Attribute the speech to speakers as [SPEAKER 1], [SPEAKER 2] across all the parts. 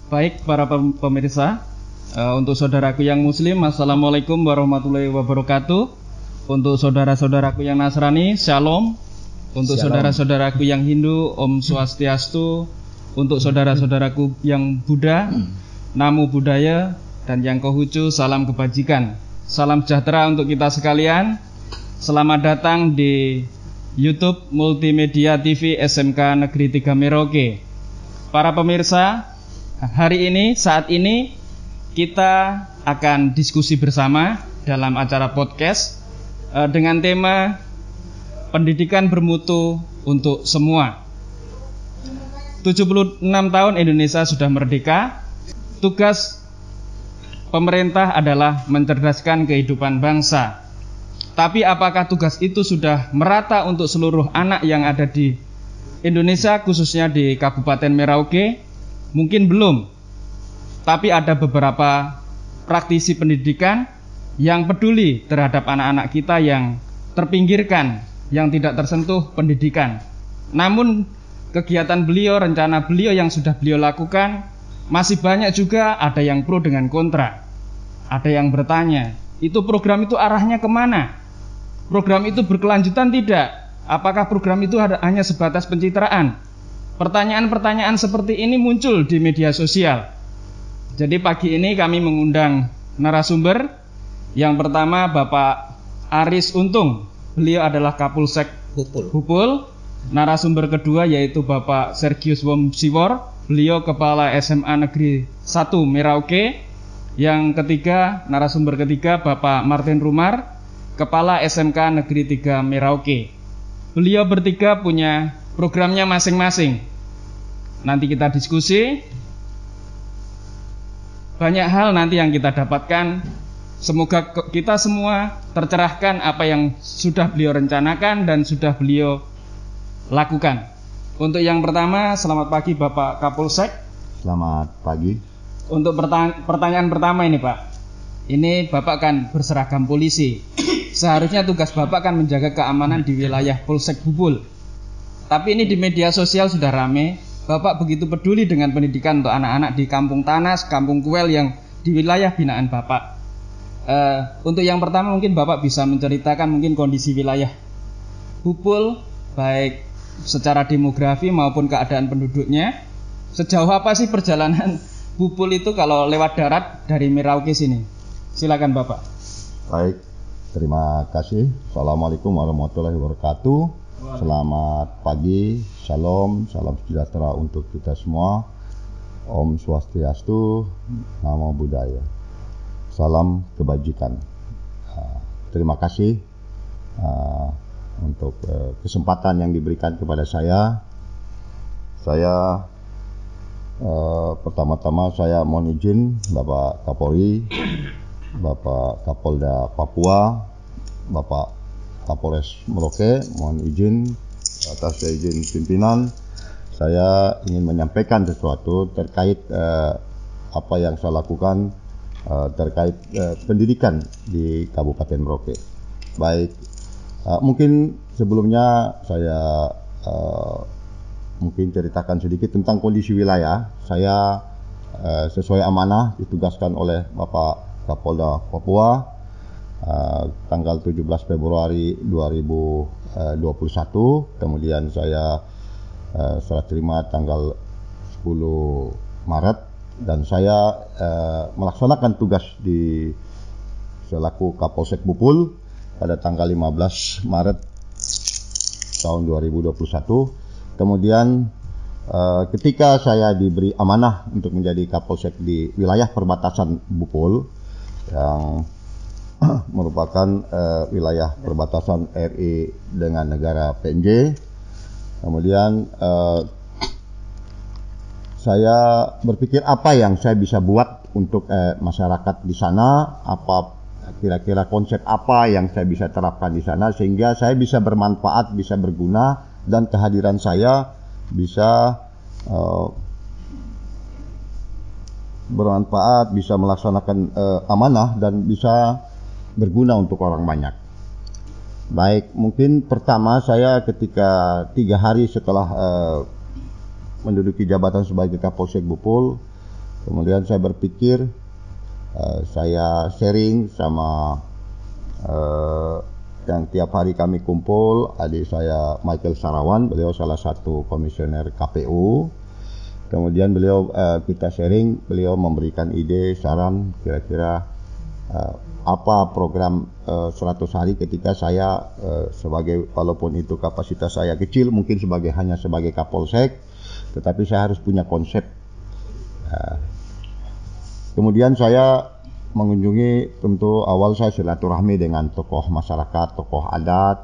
[SPEAKER 1] Baik para pemirsa, untuk saudaraku yang muslim, Assalamualaikum warahmatullahi wabarakatuh. Untuk saudara-saudaraku yang Nasrani, Shalom. Untuk saudara-saudaraku yang Hindu, Om Swastiastu. Untuk saudara-saudaraku yang Buddha, Namo Buddhaya. Dan yang Konghucu, salam kebajikan. Salam sejahtera untuk kita sekalian. Selamat datang di YouTube Multimedia TV SMK Negeri 3 Merauke. Para pemirsa, saat ini kita akan diskusi bersama dalam acara podcast dengan tema pendidikan bermutu untuk semua. 76 tahun Indonesia sudah merdeka. Tugas pemerintah adalah mencerdaskan kehidupan bangsa. Tapi apakah tugas itu sudah merata untuk seluruh anak yang ada di Indonesia, khususnya di Kabupaten Merauke? Mungkin belum. Tapi ada beberapa praktisi pendidikan yang peduli terhadap anak-anak kita yang terpinggirkan, yang tidak tersentuh pendidikan. Namun kegiatan beliau, rencana beliau yang sudah beliau lakukan, masih banyak juga ada yang pro dengan kontra. Ada yang bertanya, itu program itu arahnya kemana? Program itu berkelanjutan tidak? Apakah program itu hanya sebatas pencitraan? Pertanyaan-pertanyaan seperti ini muncul di media sosial. Jadi pagi ini kami mengundang narasumber. Yang pertama Bapak Aris Untung. Beliau adalah Kapolsek Bupul. Narasumber kedua yaitu Bapak Sergius Womsiwor. Beliau Kepala SMA Negeri 1 Merauke. Yang ketiga, narasumber ketiga Bapak Martin Rumar, Kepala SMK Negeri 3 Merauke. Beliau bertiga punya programnya masing-masing. Nanti kita diskusi. Banyak hal nanti yang kita dapatkan. Semoga kita semua tercerahkan apa yang sudah beliau rencanakan dan sudah beliau lakukan. Untuk yang pertama, selamat pagi Bapak Kapolsek.
[SPEAKER 2] Selamat pagi.
[SPEAKER 1] Untuk pertanyaan pertama ini Pak. Ini Bapak kan berseragam polisi. Seharusnya tugas Bapak kan menjaga keamanan di wilayah Polsek Bupul. Tapi ini di media sosial sudah rame. Bapak begitu peduli dengan pendidikan untuk anak-anak di Kampung Tanas, Kampung Kuel yang di wilayah binaan Bapak. Untuk yang pertama mungkin Bapak bisa menceritakan mungkin kondisi wilayah Bupul, baik secara demografi maupun keadaan penduduknya. Sejauh apa sih perjalanan Bupul itu kalau lewat darat dari Merauke sini? Silakan Bapak.
[SPEAKER 2] Baik, terima kasih. Assalamualaikum warahmatullahi wabarakatuh. Selamat pagi, shalom, salam sejahtera untuk kita semua. Om Swastiastu, Namo Buddhaya. Salam kebajikan. Terima kasih untuk kesempatan yang diberikan kepada saya. Pertama-tama saya mohon izin Bapak Kapolri, Bapak Kapolda Papua, Bapak Kapolres Merauke, mohon izin atas izin pimpinan, saya ingin menyampaikan sesuatu terkait apa yang saya lakukan terkait pendidikan di Kabupaten Merauke. Baik, mungkin sebelumnya saya mungkin ceritakan sedikit tentang kondisi wilayah. Saya sesuai amanah ditugaskan oleh Bapak Kapolda Papua tanggal 17 Februari 2021. Kemudian saya serah terima tanggal 10 Maret dan saya melaksanakan tugas di selaku Kapolsek Bupul pada tanggal 15 Maret tahun 2021. Kemudian ketika saya diberi amanah untuk menjadi Kapolsek di wilayah perbatasan Bupul yang merupakan wilayah perbatasan RI dengan negara PNJ. Kemudian saya berpikir apa yang saya bisa buat untuk masyarakat di sana, apa kira-kira konsep apa yang saya bisa terapkan di sana sehingga saya bisa bermanfaat, bisa berguna, dan kehadiran saya bisa bermanfaat, bisa melaksanakan amanah dan bisa berguna untuk orang banyak. Baik, mungkin pertama saya ketika 3 hari setelah menduduki jabatan sebagai Kapolsek Bupul, Kemudian saya berpikir saya sharing sama yang tiap hari kami kumpul, adik saya Michael Sarawan, beliau salah satu komisioner KPU. Kemudian beliau kita sharing, beliau memberikan ide, saran kira-kira apa program 100 hari ketika saya sebagai, walaupun itu kapasitas saya kecil, mungkin hanya sebagai Kapolsek, tetapi saya harus punya konsep. Kemudian saya mengunjungi, tentu awal saya silaturahmi dengan tokoh masyarakat, tokoh adat.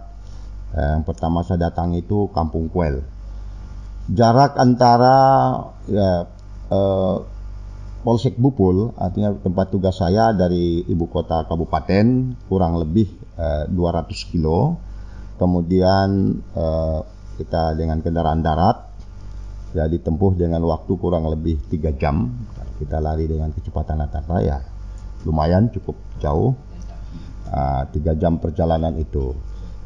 [SPEAKER 2] Yang pertama saya datang itu Kampung Kuel. Jarak antara Polsek Bupul, artinya tempat tugas saya, dari ibu kota kabupaten kurang lebih 200 kilo. Kemudian kita dengan kendaraan darat, ya ditempuh dengan waktu kurang lebih 3 jam. Kita lari dengan kecepatan rata-rata, ya lumayan cukup jauh, 3 jam perjalanan itu.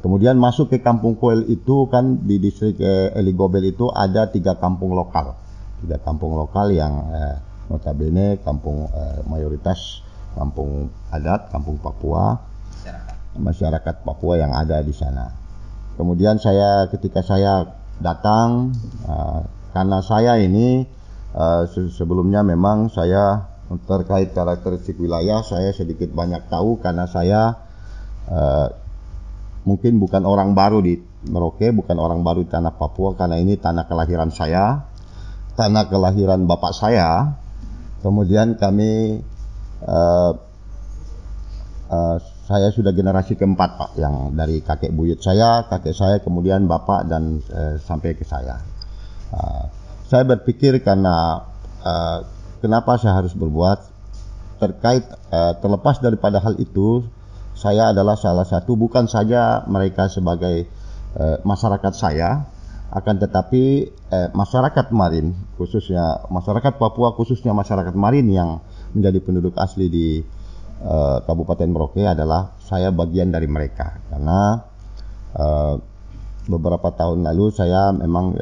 [SPEAKER 2] Kemudian masuk ke Kampung Kuel itu kan di distrik Eligobel itu ada 3 kampung lokal. 3 kampung lokal yang notabene kampung mayoritas kampung adat, kampung Papua, masyarakat Papua yang ada di sana. Kemudian ketika saya datang, karena saya ini sebelumnya memang saya terkait karakteristik wilayah saya sedikit banyak tahu, karena saya mungkin bukan orang baru di Merauke, bukan orang baru di tanah Papua, karena ini tanah kelahiran saya, tanah kelahiran bapak saya. Kemudian kami saya sudah generasi keempat, Pak, yang dari kakek buyut saya, kakek saya, kemudian bapak, dan sampai ke saya. Saya berpikir karena kenapa saya harus berbuat terkait terlepas daripada hal itu, saya adalah salah satu, bukan saja mereka sebagai masyarakat saya, akan tetapi masyarakat Marin, khususnya masyarakat Papua, khususnya masyarakat Marin yang menjadi penduduk asli di Kabupaten Merauke, adalah saya bagian dari mereka. Karena beberapa tahun lalu saya memang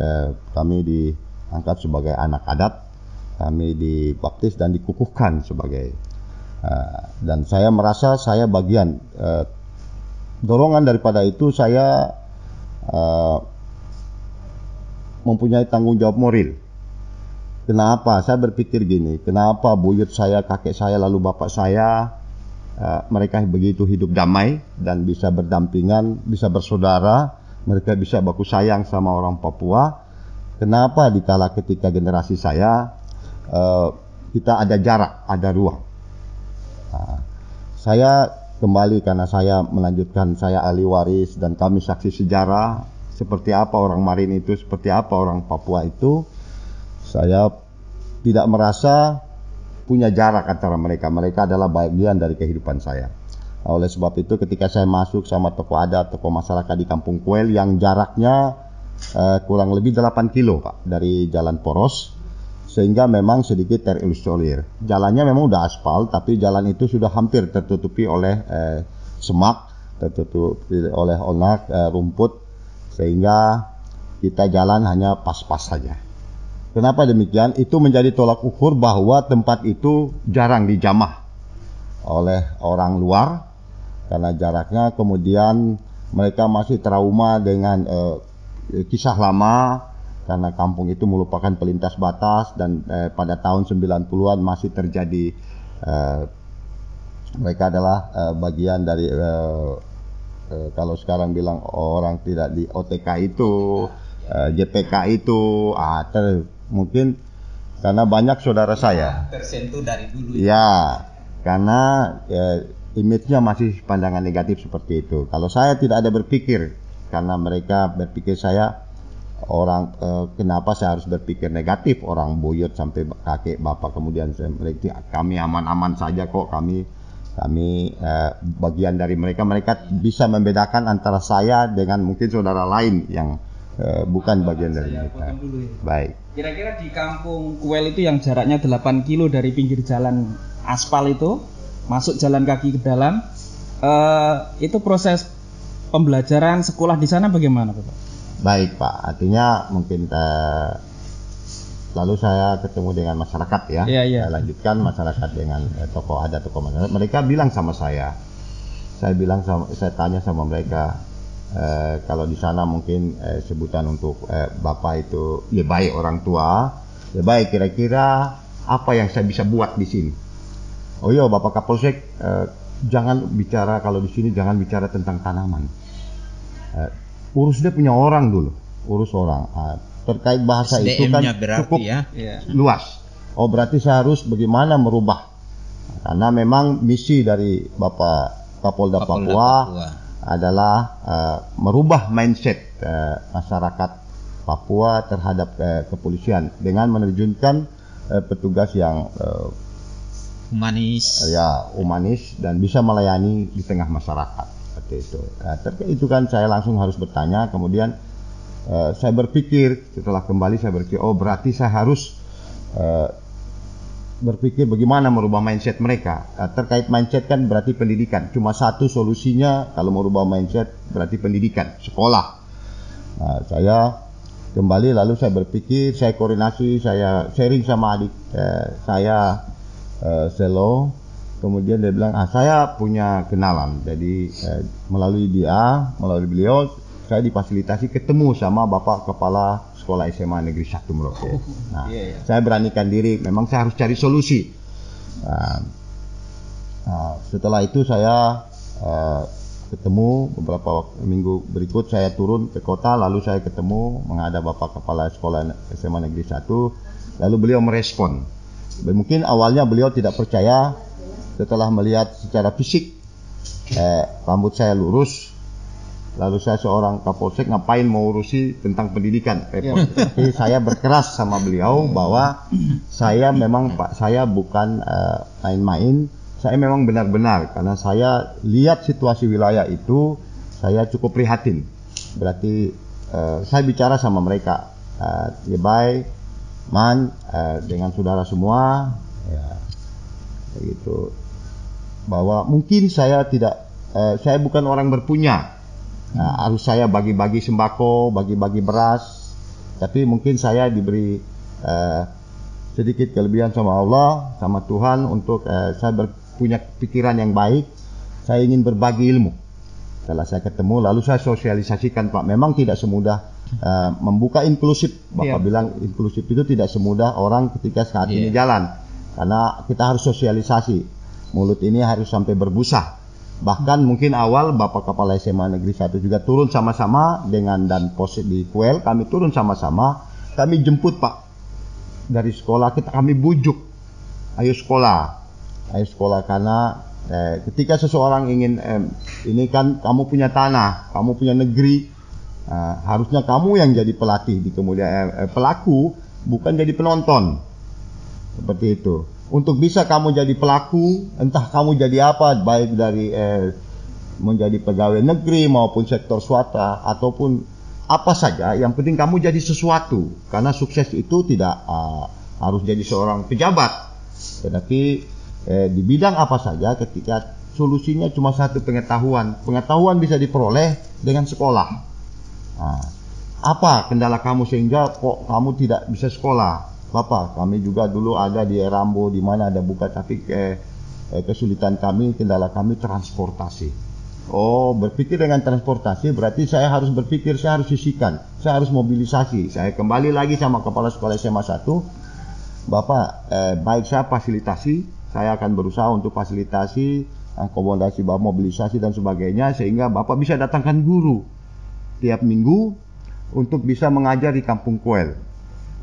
[SPEAKER 2] kami diangkat sebagai anak adat, kami dibaptis dan dikukuhkan sebagai dan saya merasa saya bagian. Dorongan daripada itu saya mempunyai tanggung jawab moral. Kenapa? Saya berpikir gini, kenapa buyut saya, kakek saya, lalu bapak saya, mereka begitu hidup damai dan bisa berdampingan, bisa bersaudara, mereka bisa baku sayang sama orang Papua. Kenapa dikala ketika generasi saya kita ada jarak, ada ruang? Saya kembali karena saya melanjutkan, saya ahli waris dan kami saksi sejarah seperti apa orang Marin itu, seperti apa orang Papua itu. Saya tidak merasa punya jarak antara mereka. Mereka adalah bagian dari kehidupan saya. Oleh sebab itu ketika saya masuk sama tokoh adat, tokoh masyarakat di Kampung Kuel yang jaraknya kurang lebih 8 kilo, Pak, dari jalan poros, sehingga memang sedikit terisolir. Jalannya memang udah aspal, tapi jalan itu sudah hampir tertutupi oleh semak, tertutupi oleh onak, rumput, sehingga kita jalan hanya pas-pas saja. Kenapa demikian? Itu menjadi tolak ukur bahwa tempat itu jarang dijamah oleh orang luar karena jaraknya. Kemudian mereka masih trauma dengan kisah lama, karena kampung itu merupakan pelintas batas dan pada tahun 90-an masih terjadi, mereka adalah bagian dari kalau sekarang bilang orang tidak di OTK itu, JPK itu, mungkin karena banyak saudara saya
[SPEAKER 3] tersentuh dari dulu.
[SPEAKER 2] Ya, karena image-nya masih pandangan negatif seperti itu. Kalau saya tidak ada berpikir, karena mereka berpikir saya orang, kenapa saya harus berpikir negatif, orang buyut sampai kakek bapak, kemudian kami aman-aman saja kok, kami bagian dari mereka. Mereka bisa membedakan antara saya dengan mungkin saudara lain yang bukan bagian dari mereka. Baik.
[SPEAKER 1] Kira-kira di Kampung Kuel itu yang jaraknya 8 kilo dari pinggir jalan aspal itu, masuk jalan kaki ke dalam, itu proses pembelajaran sekolah di sana bagaimana, Pak?
[SPEAKER 2] Baik, Pak. Artinya mungkin lalu saya ketemu dengan masyarakat ya.
[SPEAKER 1] Iya.
[SPEAKER 2] Saya lanjutkan masyarakat dengan tokoh masyarakat. Mereka bilang sama saya tanya sama mereka, kalau di sana mungkin sebutan untuk bapak itu lebay orang tua, lebay kira-kira apa yang saya bisa buat di sini. Oh iya Bapak Kapolsek, jangan bicara kalau di sini jangan bicara tentang tanaman. Urus dia punya orang dulu, urus orang. Terkait bahasa itu kan cukup luas. Oh berarti saya harus bagaimana merubah. Karena memang misi dari Bapak Kapolda Papua adalah merubah mindset masyarakat Papua terhadap kepolisian dengan menerjunkan petugas yang humanis dan bisa melayani di tengah masyarakat seperti itu. Terkait itu kan saya langsung harus bertanya, kemudian saya berpikir setelah kembali saya berpikir, oh berarti saya harus berpikir bagaimana merubah mindset mereka. Terkait mindset kan berarti pendidikan. Cuma satu solusinya kalau merubah mindset berarti pendidikan, sekolah. Saya kembali lalu saya berpikir, saya koordinasi, saya sharing sama adik saya Selo, kemudian dia bilang saya punya kenalan, jadi melalui beliau saya difasilitasi ketemu sama Bapak Kepala Sekolah SMA Negeri 1 Merauke. Saya beranikan diri, memang saya harus cari solusi. Setelah itu saya ketemu beberapa minggu berikut, saya turun ke kota, lalu saya ketemu menghadap Bapak Kepala Sekolah SMA Negeri 1, lalu beliau merespon. Mungkin awalnya beliau tidak percaya, setelah melihat secara fisik rambut saya lurus, lalu saya seorang Kapolsek ngapain mau urusi tentang pendidikan, repot. Tapi saya berkeras sama beliau bahwa saya memang saya bukan main-main, saya memang benar-benar karena saya lihat situasi wilayah itu, saya cukup prihatin. Berarti saya bicara sama mereka, bye Man, dengan saudara semua, ya, gitu, bahwa mungkin saya tidak, saya bukan orang berpunya, harus saya bagi-bagi sembako, bagi-bagi beras, tapi mungkin saya diberi sedikit kelebihan sama Allah, sama Tuhan untuk saya punya pikiran yang baik, saya ingin berbagi ilmu. Setelah saya ketemu, lalu saya sosialisasikan, Pak, memang tidak semudah membuka inklusif. Bapak bilang inklusif itu tidak semudah orang ketika saat ini jalan, karena kita harus sosialisasi, mulut ini harus sampai berbusa. Bahkan mungkin awal Bapak Kepala SMA Negeri 1 juga turun sama-sama dengan dan pos di Kuel, kami turun sama-sama, kami jemput Pak dari sekolah, kami bujuk, ayo sekolah karena ketika seseorang ingin ini kan kamu punya tanah, kamu punya negeri, harusnya kamu yang jadi pelatih di kemudian pelaku, bukan jadi penonton. Seperti itu. Untuk bisa kamu jadi pelaku, entah kamu jadi apa, baik dari menjadi pegawai negeri maupun sektor swasta ataupun apa saja, yang penting kamu jadi sesuatu. Karena sukses itu tidak harus jadi seorang pejabat, tetapi di bidang apa saja ketika solusinya cuma satu, pengetahuan. Pengetahuan bisa diperoleh dengan sekolah. Apa kendala kamu sehingga kok kamu tidak bisa sekolah? Bapak, kami juga dulu ada di Rambo di mana ada buka, tapi kesulitan kami, kendala kami transportasi. Oh, berpikir dengan transportasi berarti saya harus berpikir, saya harus sisihkan, saya harus mobilisasi. Saya kembali lagi sama Kepala Sekolah SMA 1, Bapak, baik saya fasilitasi, saya akan berusaha untuk fasilitasi, akomodasi, mobilisasi dan sebagainya, sehingga Bapak bisa datangkan guru tiap minggu untuk bisa mengajar di Kampung Kuel.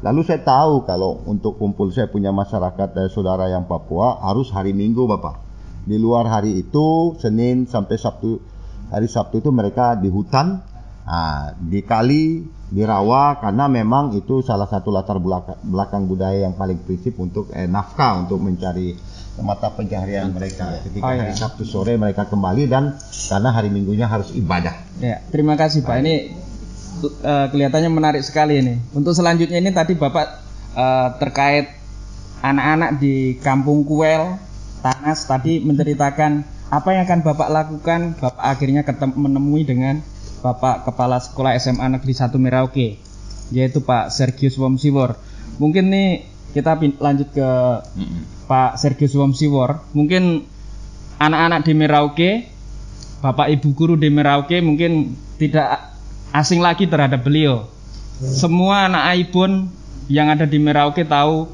[SPEAKER 2] Lalu saya tahu kalau untuk kumpul saya punya masyarakat saudara yang Papua harus hari Minggu Bapak. Di luar hari itu, Senin sampai Sabtu, hari Sabtu itu mereka di hutan, di kali, di rawa, karena memang itu salah satu latar belakang budaya yang paling prinsip untuk nafkah, untuk mencari mata pencaharian mereka. Ketika hari Sabtu sore mereka kembali, dan karena hari Minggunya harus ibadah.
[SPEAKER 1] Ya, terima kasih Pak. Ini kelihatannya menarik sekali ini. Untuk selanjutnya ini tadi Bapak terkait anak-anak di Kampung Kuel, Tanas tadi menceritakan apa yang akan Bapak lakukan. Bapak akhirnya menemui dengan Bapak Kepala Sekolah SMA Negeri 1 Merauke, yaitu Pak Sergius Womsiwor. Mungkin nih kita lanjut ke Pak Sergius Womsiwor. Mungkin anak-anak di Merauke, Bapak Ibu guru di Merauke mungkin tidak asing lagi terhadap beliau. Semua anak Aibon yang ada di Merauke tahu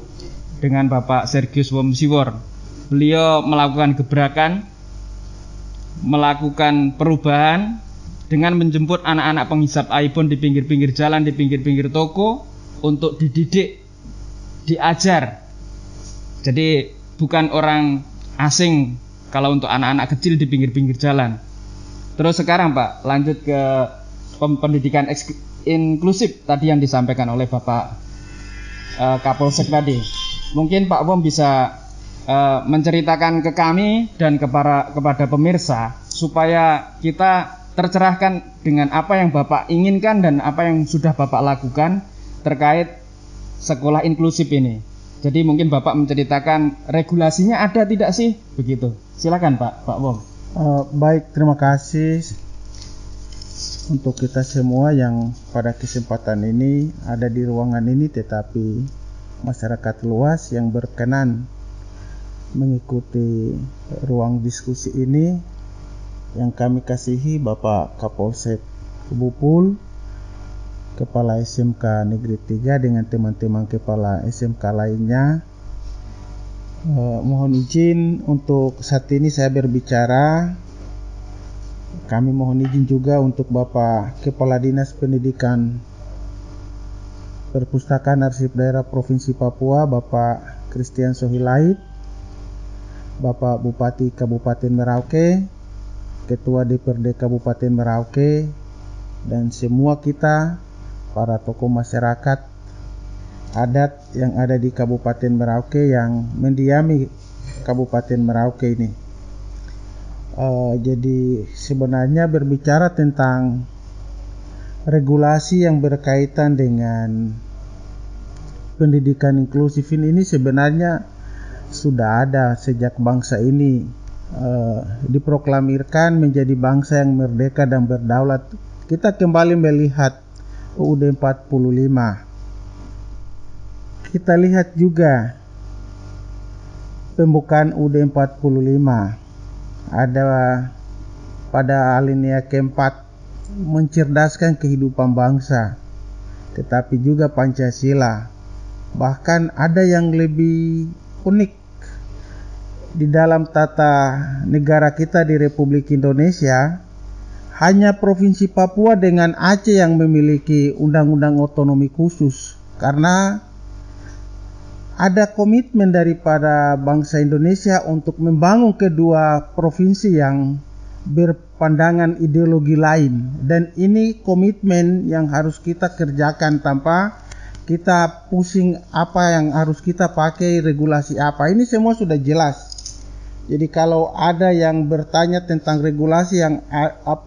[SPEAKER 1] dengan Bapak Sergius Womsiwor. Beliau melakukan gebrakan, melakukan perubahan dengan menjemput anak-anak penghisap Aibon di pinggir-pinggir jalan, di pinggir-pinggir toko untuk dididik, diajar. Jadi bukan orang asing kalau untuk anak-anak kecil di pinggir-pinggir jalan. Terus sekarang Pak, lanjut ke pendidikan inklusif tadi yang disampaikan oleh Bapak Kapolsek tadi. Mungkin Pak Wom bisa menceritakan ke kami dan kepada pemirsa supaya kita tercerahkan dengan apa yang Bapak inginkan dan apa yang sudah Bapak lakukan terkait sekolah inklusif ini. Jadi mungkin Bapak menceritakan regulasinya ada tidak sih? Begitu. Silakan Pak Wom.
[SPEAKER 3] Baik, terima kasih untuk kita semua yang pada kesempatan ini ada di ruangan ini, tetapi masyarakat luas yang berkenan mengikuti ruang diskusi ini, yang kami kasihi Bapak Kapolsek Bupul, Kepala SMK Negeri 3 dengan teman-teman Kepala SMK lainnya. Mohon izin untuk saat ini saya berbicara. Kami mohon izin juga untuk Bapak Kepala Dinas Pendidikan Perpustakaan Arsip Daerah Provinsi Papua, Bapak Christian Sohilait, Bapak Bupati Kabupaten Merauke, Ketua DPRD Kabupaten Merauke, dan semua kita, para tokoh masyarakat adat yang ada di Kabupaten Merauke yang mendiami Kabupaten Merauke ini. Jadi sebenarnya berbicara tentang regulasi yang berkaitan dengan pendidikan inklusif ini sebenarnya sudah ada sejak bangsa ini diproklamirkan menjadi bangsa yang merdeka dan berdaulat. Kita kembali melihat UUD 45. Kita lihat juga pembukaan UUD 45. Ada pada alinea keempat mencerdaskan kehidupan bangsa, tetapi juga Pancasila. Bahkan ada yang lebih unik di dalam tata negara kita di Republik Indonesia. Hanya Provinsi Papua dengan Aceh yang memiliki undang-undang otonomi khusus, karena ada komitmen daripada bangsa Indonesia untuk membangun kedua provinsi yang berpandangan ideologi lain, dan ini komitmen yang harus kita kerjakan tanpa kita pusing apa yang harus kita pakai, regulasi apa. Ini semua sudah jelas. Jadi kalau ada yang bertanya tentang regulasi yang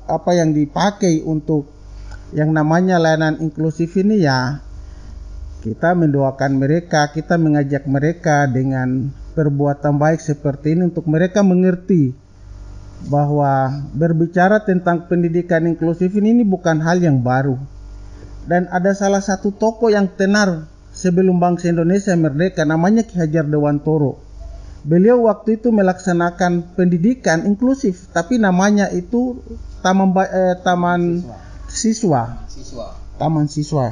[SPEAKER 3] apa yang dipakai untuk yang namanya layanan inklusif ini, ya kita mendoakan mereka, kita mengajak mereka dengan perbuatan baik seperti ini untuk mereka mengerti bahwa berbicara tentang pendidikan inklusif ini bukan hal yang baru. Dan ada salah satu tokoh yang tenar sebelum bangsa Indonesia merdeka, namanya Ki Hajar Dewantoro. Beliau waktu itu melaksanakan pendidikan inklusif, tapi namanya itu Taman Siswa.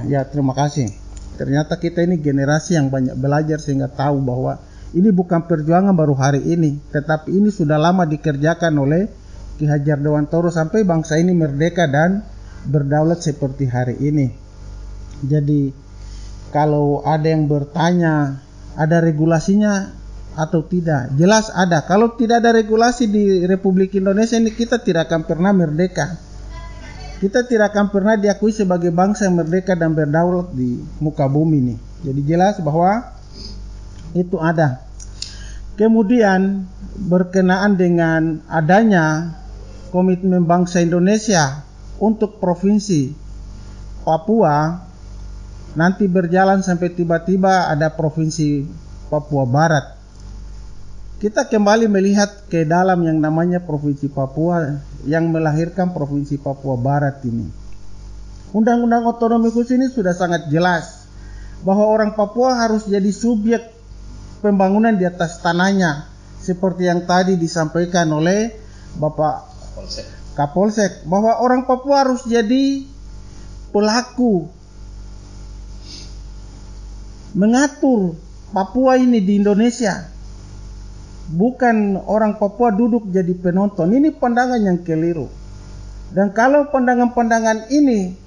[SPEAKER 3] Ya, terima kasih. Ternyata kita ini generasi yang banyak belajar sehingga tahu bahwa ini bukan perjuangan baru hari ini, tetapi ini sudah lama dikerjakan oleh Ki Hajar Dewantoro sampai bangsa ini merdeka dan berdaulat seperti hari ini. Jadi kalau ada yang bertanya ada regulasinya atau tidak, jelas ada. Kalau tidak ada regulasi di Republik Indonesia ini, kita tidak akan pernah merdeka. Kita tidak akan pernah diakui sebagai bangsa yang merdeka dan berdaulat di muka bumi ini. Jadi jelas bahwa itu ada. Kemudian berkenaan dengan adanya komitmen bangsa Indonesia untuk provinsi Papua, nanti berjalan sampai tiba-tiba ada provinsi Papua Barat. Kita kembali melihat ke dalam yang namanya Provinsi Papua yang melahirkan Provinsi Papua Barat ini. Undang-undang otonomi khusus ini sudah sangat jelas bahwa orang Papua harus jadi subjek pembangunan di atas tanahnya, seperti yang tadi disampaikan oleh Bapak Kapolsek, bahwa orang Papua harus jadi pelaku mengatur Papua ini di Indonesia, bukan orang Papua duduk jadi penonton. Ini pandangan yang keliru. Dan kalau pandangan-pandangan ini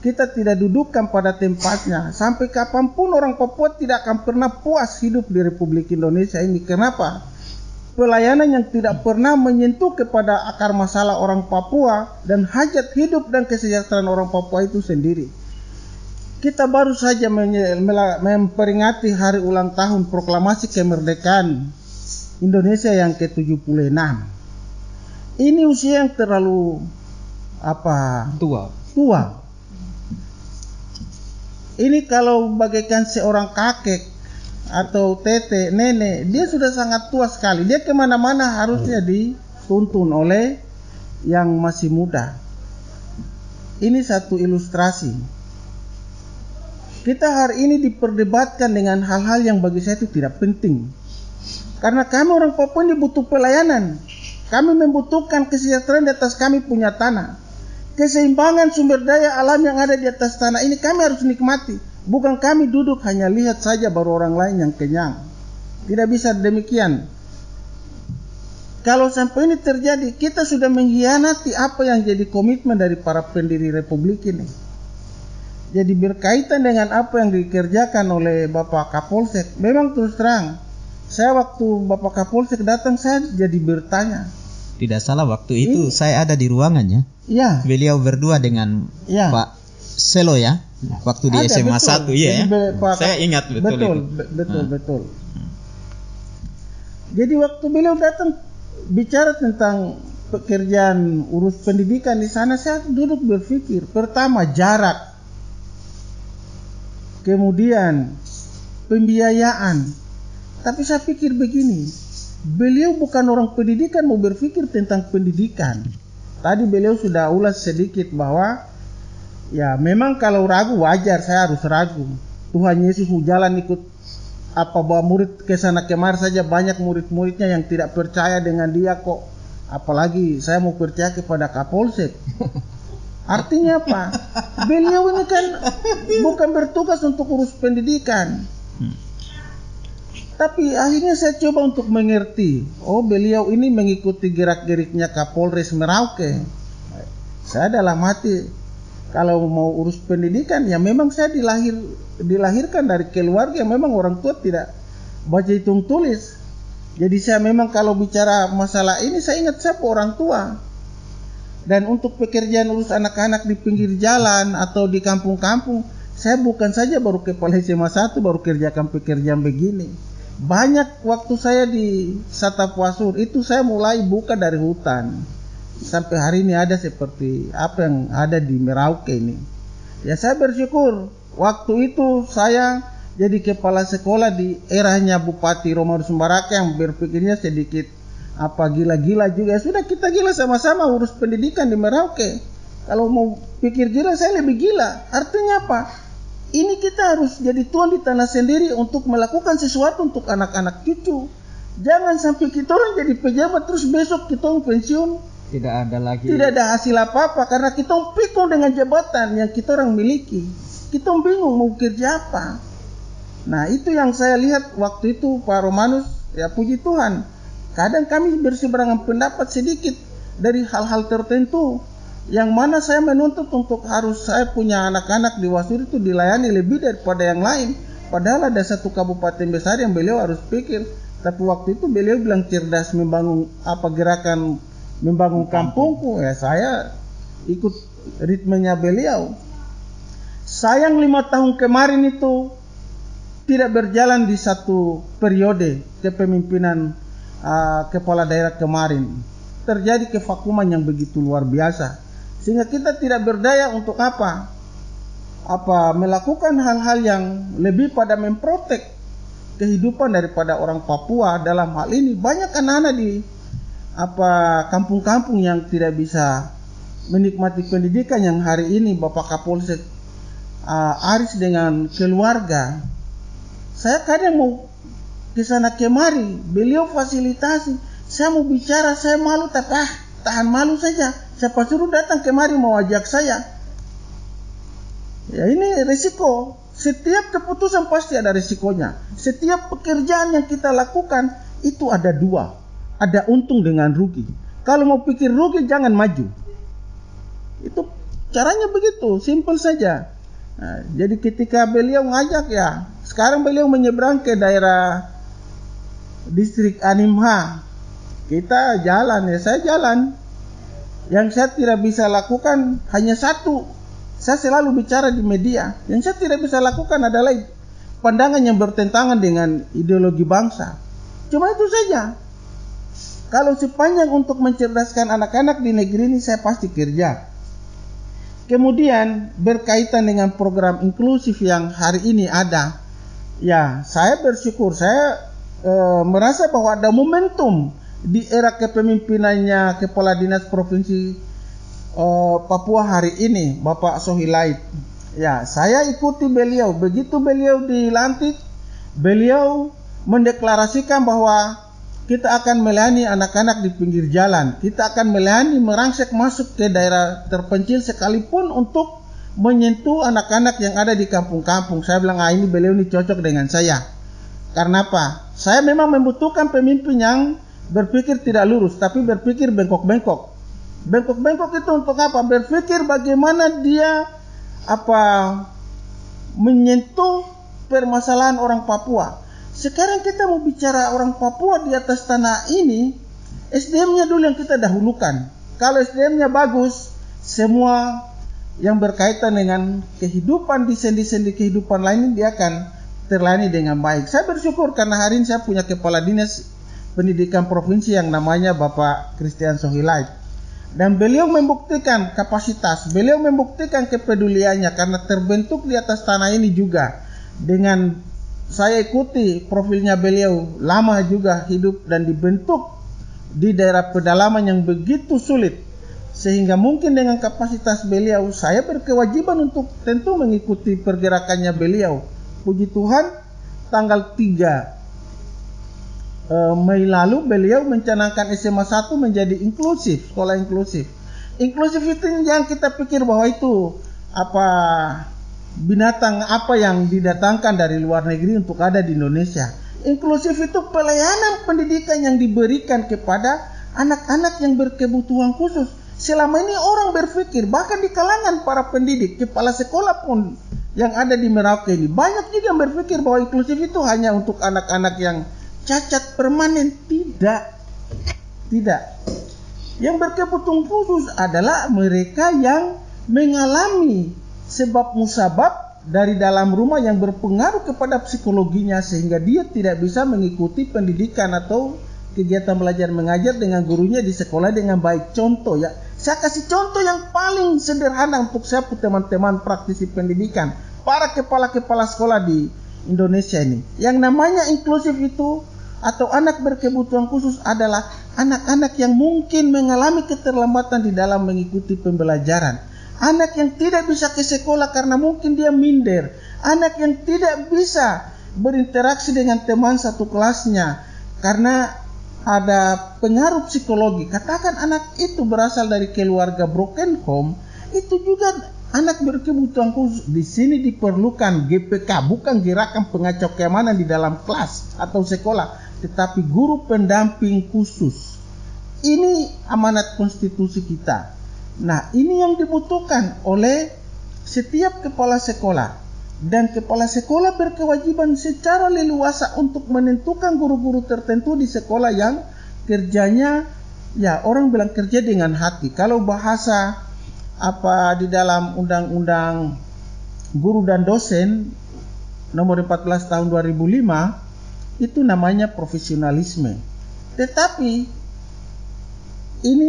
[SPEAKER 3] kita tidak dudukkan pada tempatnya, sampai kapanpun orang Papua tidak akan pernah puas hidup di Republik Indonesia ini. Kenapa? Pelayanan yang tidak pernah menyentuh kepada akar masalah orang Papua dan hajat hidup dan kesejahteraan orang Papua itu sendiri. Kita baru saja memperingati hari ulang tahun proklamasi kemerdekaan Indonesia yang ke-76. Ini usia yang terlalu tua. Ini kalau bagaikan seorang kakek atau tete, nenek, dia sudah sangat tua sekali. Dia kemana-mana harusnya dituntun oleh yang masih muda. Ini satu ilustrasi. Kita hari ini diperdebatkan dengan hal-hal yang bagi saya itu tidak penting. Karena kami orang Papua ini butuh pelayanan. Kami membutuhkan kesejahteraan di atas kami punya tanah. Keseimbangan sumber daya alam yang ada di atas tanah ini kami harus nikmati. Bukan kami duduk hanya lihat saja baru orang lain yang kenyang. Tidak bisa demikian. Kalau sampai ini terjadi, kita sudah mengkhianati apa yang jadi komitmen dari para pendiri Republik ini. Jadi berkaitan dengan apa yang dikerjakan oleh Bapak Kapolsek, memang terus terang, saya waktu Bapak Kapolsek datang, saya jadi bertanya.
[SPEAKER 4] Tidak salah waktu itu saya ada di ruangannya.
[SPEAKER 3] Ya.
[SPEAKER 4] Beliau berdua dengan Pak Selo ya. Waktu di SMA betul. 1 iya ya. Saya ingat betul. Betul.
[SPEAKER 3] Jadi waktu beliau datang bicara tentang pekerjaan urus pendidikan di sana, saya duduk berpikir, pertama jarak, kemudian pembiayaan. Tapi saya pikir begini, beliau bukan orang pendidikan mau berpikir tentang pendidikan. Tadi beliau sudah ulas sedikit bahwa ya memang kalau ragu wajar, saya harus ragu. Tuhan Yesus jalan ikut bawa murid ke sana kemari saja, banyak murid-muridnya yang tidak percaya dengan dia kok. Apalagi saya mau percaya kepada Kapolsek. Artinya apa? Beliau ini kan bukan bertugas untuk urus pendidikan. Tapi akhirnya saya coba untuk mengerti. Oh, beliau ini mengikuti gerak-geriknya Kapolres Merauke. Saya dalam hati, kalau mau urus pendidikan, ya memang saya dilahirkan dari keluarga yang memang orang tua tidak baca hitung tulis. Jadi saya memang kalau bicara masalah ini, saya ingat siapa orang tua. Dan untuk pekerjaan urus anak-anak di pinggir jalan atau di kampung-kampung, saya bukan saja baru kepala SMA 1 baru kerjakan pekerjaan begini. Banyak waktu saya di Satapuasur itu saya mulai buka dari hutan. Sampai hari ini ada seperti apa yang ada di Merauke ini. Ya saya bersyukur waktu itu saya jadi kepala sekolah di eranya Bupati Romaru Sumbaraka yang berpikirnya sedikit gila-gila juga. Ya sudah, kita gila sama-sama urus pendidikan di Merauke. Kalau mau pikir gila, saya lebih gila. Artinya apa? Ini kita harus jadi tuan di tanah sendiri untuk melakukan sesuatu untuk anak-anak cucu. Jangan sampai kita orang jadi pejabat terus besok kita pensiun.
[SPEAKER 1] Tidak ada hasil apa-apa karena kita pikul dengan jabatan yang kita orang miliki. Kita bingung mau kerja apa. Nah itu yang saya lihat waktu itu Pak Romanus, ya puji Tuhan. Kadang kami berseberangan pendapat sedikit dari hal-hal tertentu. Yang mana saya menuntut untuk harus saya punya anak-anak di Wasuri itu dilayani lebih daripada yang lain. Padahal ada satu kabupaten besar yang beliau harus pikir. Tapi waktu itu beliau bilang cerdas membangun gerakan membangun kampungku. Ya saya ikut ritmenya beliau. Sayang 5 tahun kemarin itu tidak berjalan di satu periode kepemimpinan kepala daerah kemarin. Terjadi kevakuman yang begitu luar biasa. Sehingga kita tidak berdaya untuk melakukan hal-hal yang lebih pada memprotek kehidupan daripada orang Papua. Dalam hal ini banyak anak-anak di kampung-kampung yang tidak bisa menikmati pendidikan yang hari ini Bapak Kapolsek
[SPEAKER 3] Aris dengan keluarga, saya kadang mau ke sana kemari, beliau fasilitasi. Saya mau bicara, saya malu, tapi tahan malu saja. Siapa suruh datang kemari mau ajak saya? Ya ini risiko. Setiap keputusan pasti ada risikonya. Setiap pekerjaan yang kita lakukan itu ada dua. Ada untung dengan rugi. Kalau mau pikir rugi jangan maju. Itu caranya begitu, simpel saja. Nah, jadi ketika beliau ngajak ya, sekarang beliau menyeberang ke daerah distrik Animha. Kita jalan ya, saya jalan. Yang saya tidak bisa lakukan hanya satu. Saya selalu bicara di media. Yang saya tidak bisa lakukan adalah pandangan yang bertentangan dengan ideologi bangsa. Cuma itu saja. Kalau sepanjang untuk mencerdaskan anak-anak di negeri ini saya pasti kerja. Kemudian berkaitan dengan program inklusif yang hari ini ada. Ya, saya bersyukur. Saya merasa bahwa ada momentum di era kepemimpinannya Kepala Dinas Provinsi Papua hari ini, Bapak Sohilait. Ya, saya ikuti beliau. Begitu beliau dilantik, beliau mendeklarasikan bahwa kita akan melayani anak-anak di pinggir jalan. Kita akan melayani merangsek masuk ke daerah terpencil sekalipun untuk menyentuh anak-anak yang ada di kampung-kampung. Saya bilang, ini beliau ini cocok dengan saya. Karena apa? Saya memang membutuhkan pemimpin yang berpikir tidak lurus, tapi berpikir bengkok-bengkok. Bengkok-bengkok itu untuk apa? Berpikir bagaimana dia menyentuh permasalahan orang Papua. Sekarang kita mau bicara orang Papua di atas tanah ini, SDM-nya dulu yang kita dahulukan. Kalau SDM-nya bagus, semua yang berkaitan dengan kehidupan di sendi-sendi kehidupan lain dia akan terlayani dengan baik. Saya bersyukur karena hari ini saya punya Kepala Dinas Pendidikan Provinsi yang namanya Bapak Christian Sohilait. Dan beliau membuktikan kapasitas, beliau membuktikan kepeduliannya karena terbentuk di atas tanah ini juga. Dengan saya ikuti profilnya beliau, lama juga hidup dan dibentuk di daerah pedalaman yang begitu sulit. Sehingga mungkin dengan kapasitas beliau, saya berkewajiban untuk tentu mengikuti pergerakannya beliau. Puji Tuhan, tanggal 3 Mei lalu beliau mencanangkan SMA 1 menjadi inklusif, sekolah inklusif. Inklusif itu yang kita pikir bahwa itu binatang yang didatangkan dari luar negeri untuk ada di Indonesia. Inklusif itu pelayanan pendidikan yang diberikan kepada anak-anak yang berkebutuhan khusus. Selama ini orang berpikir, bahkan di kalangan para pendidik, kepala sekolah pun yang ada di Merauke ini, banyak juga yang berpikir bahwa inklusif itu hanya untuk anak-anak yang cacat permanen. Tidak. Yang berkebutuhan khusus adalah mereka yang mengalami sebab musabab dari dalam rumah yang berpengaruh kepada psikologinya sehingga dia tidak bisa mengikuti pendidikan atau kegiatan belajar mengajar dengan gurunya di sekolah dengan baik. Contoh ya, saya kasih contoh yang paling sederhana untuk saya teman-teman praktisi pendidikan, para kepala-kepala sekolah di Indonesia ini. Yang namanya inklusif itu atau anak berkebutuhan khusus adalah anak-anak yang mungkin mengalami keterlambatan di dalam mengikuti pembelajaran. Anak yang tidak bisa ke sekolah karena mungkin dia minder. Anak yang tidak bisa berinteraksi dengan teman satu kelasnya karena ada pengaruh psikologi. Katakan anak itu berasal dari keluarga broken home, itu juga anak berkebutuhan khusus. Di sini diperlukan GPK, bukan gerakan pengacau keamanan di dalam kelas atau sekolah, tetapi guru pendamping khusus. Ini amanat konstitusi kita. Nah, ini yang dibutuhkan oleh setiap kepala sekolah. Dan kepala sekolah berkewajiban secara leluasa untuk menentukan guru-guru tertentu di sekolah yang kerjanya, ya orang bilang kerja dengan hati. Kalau bahasa di dalam undang-undang guru dan dosen nomor 14 tahun 2005 itu namanya profesionalisme. Tetapi ini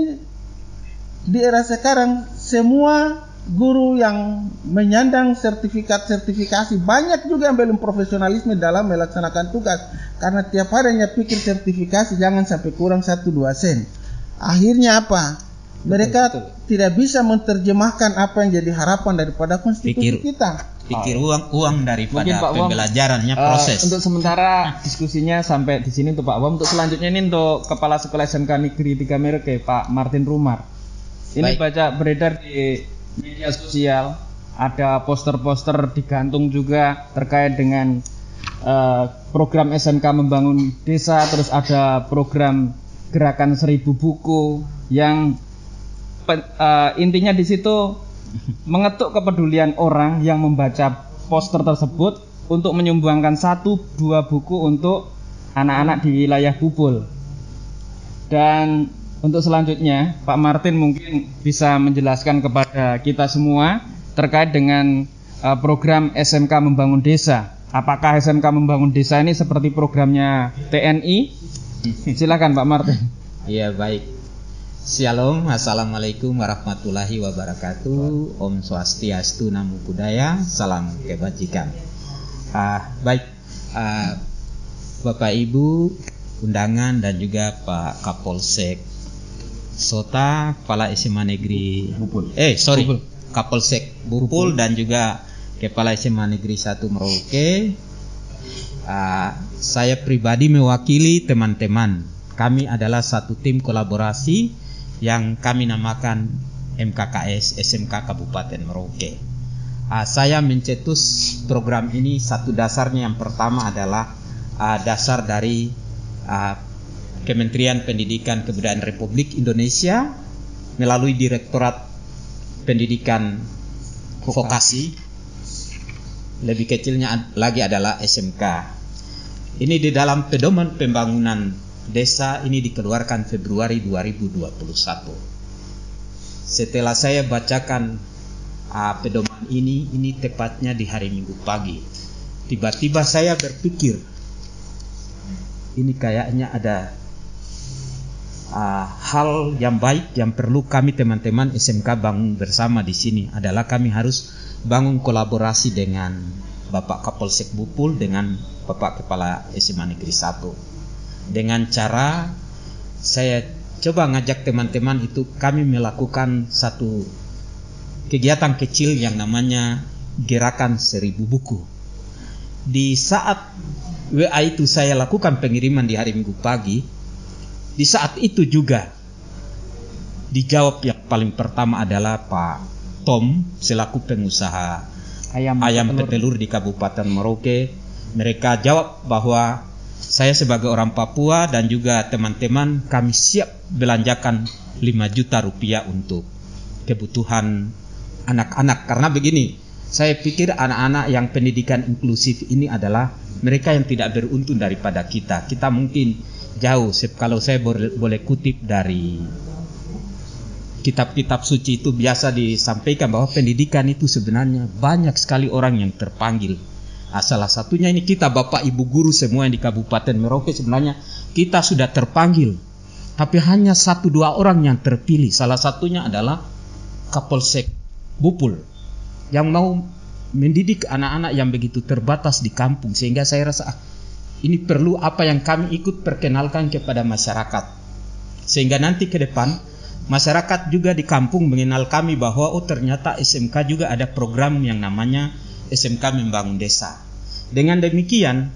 [SPEAKER 3] di era sekarang semua guru yang menyandang sertifikasi banyak juga yang belum profesionalisme dalam melaksanakan tugas karena tiap harinya pikir sertifikasi jangan sampai kurang 1-2 sen. Akhirnya apa? Mereka tidak bisa menerjemahkan apa yang jadi harapan daripada konstitusi kita.
[SPEAKER 4] pikir uang daripada pembelajarannya proses.
[SPEAKER 1] Untuk sementara diskusinya sampai di sini untuk Pak Wam. Untuk selanjutnya ini untuk Kepala Sekolah SMK Negeri 3 Merauke, Pak Martin Rumar. Ini baca beredar di media sosial, ada poster-poster digantung juga terkait dengan program SMK Membangun Desa, terus ada program Gerakan 1000 Buku yang intinya di situ mengetuk kepedulian orang yang membaca poster tersebut untuk menyumbangkan 1-2 buku untuk anak-anak di wilayah Bupul. Dan untuk selanjutnya Pak Martin mungkin bisa menjelaskan kepada kita semua terkait dengan program SMK Membangun Desa. Apakah SMK Membangun Desa ini seperti programnya TNI? Silakan Pak Martin.
[SPEAKER 4] Iya, baik. Shalom, assalamualaikum warahmatullahi wabarakatuh. Om Swastiastu, Namo Buddhaya, salam kebajikan. Baik, Bapak Ibu undangan dan juga Pak Kapolsek Sota, Kepala SMA Negeri Bupul. Kapolsek Bupul dan juga Kepala SMA Negeri 1 Merauke. Saya pribadi mewakili teman-teman. Kami adalah satu tim kolaborasi yang kami namakan MKKS SMK Kabupaten Merauke. Saya mencetus program ini, satu dasarnya yang pertama adalah dasar dari Kementerian Pendidikan Kebudayaan Republik Indonesia melalui Direktorat Pendidikan Vokasi. Lebih kecilnya lagi adalah SMK. Ini di dalam pedoman pembangunan desa ini dikeluarkan Februari 2021. Setelah saya bacakan pedoman ini tepatnya di hari Minggu pagi. Tiba-tiba saya berpikir, ini kayaknya ada hal yang baik yang perlu kami teman-teman SMK bangun bersama di sini. Adalah kami harus bangun kolaborasi dengan Bapak Kapolsek Bupul dengan Bapak Kepala SMA Negeri 1. Dengan cara saya coba ngajak teman-teman itu, kami melakukan satu kegiatan kecil yang namanya Gerakan 1000 Buku. Di saat WA itu saya lakukan pengiriman di hari Minggu pagi, di saat itu juga dijawab yang paling pertama adalah Pak Tom selaku pengusaha ayam petelur di Kabupaten Merauke. Mereka jawab bahwa saya sebagai orang Papua dan juga teman-teman kami siap belanjakan 5 juta rupiah untuk kebutuhan anak-anak. Karena begini, saya pikir anak-anak yang pendidikan inklusif ini adalah mereka yang tidak beruntung daripada kita. Kita mungkin jauh, kalau saya boleh kutip dari kitab-kitab suci itu biasa disampaikan bahwa pendidikan itu sebenarnya banyak sekali orang yang terpanggil. Salah satunya ini kita Bapak Ibu guru semua yang di Kabupaten Merauke, sebenarnya kita sudah terpanggil, tapi hanya 1-2 orang yang terpilih. Salah satunya adalah Kapolsek Bupul yang mau mendidik anak-anak yang begitu terbatas di kampung. Sehingga saya rasa ini perlu apa yang kami ikut perkenalkan kepada masyarakat, sehingga nanti ke depan masyarakat juga di kampung mengenal kami bahwa ternyata SMK juga ada program yang namanya SMK Membangun Desa. Dengan demikian,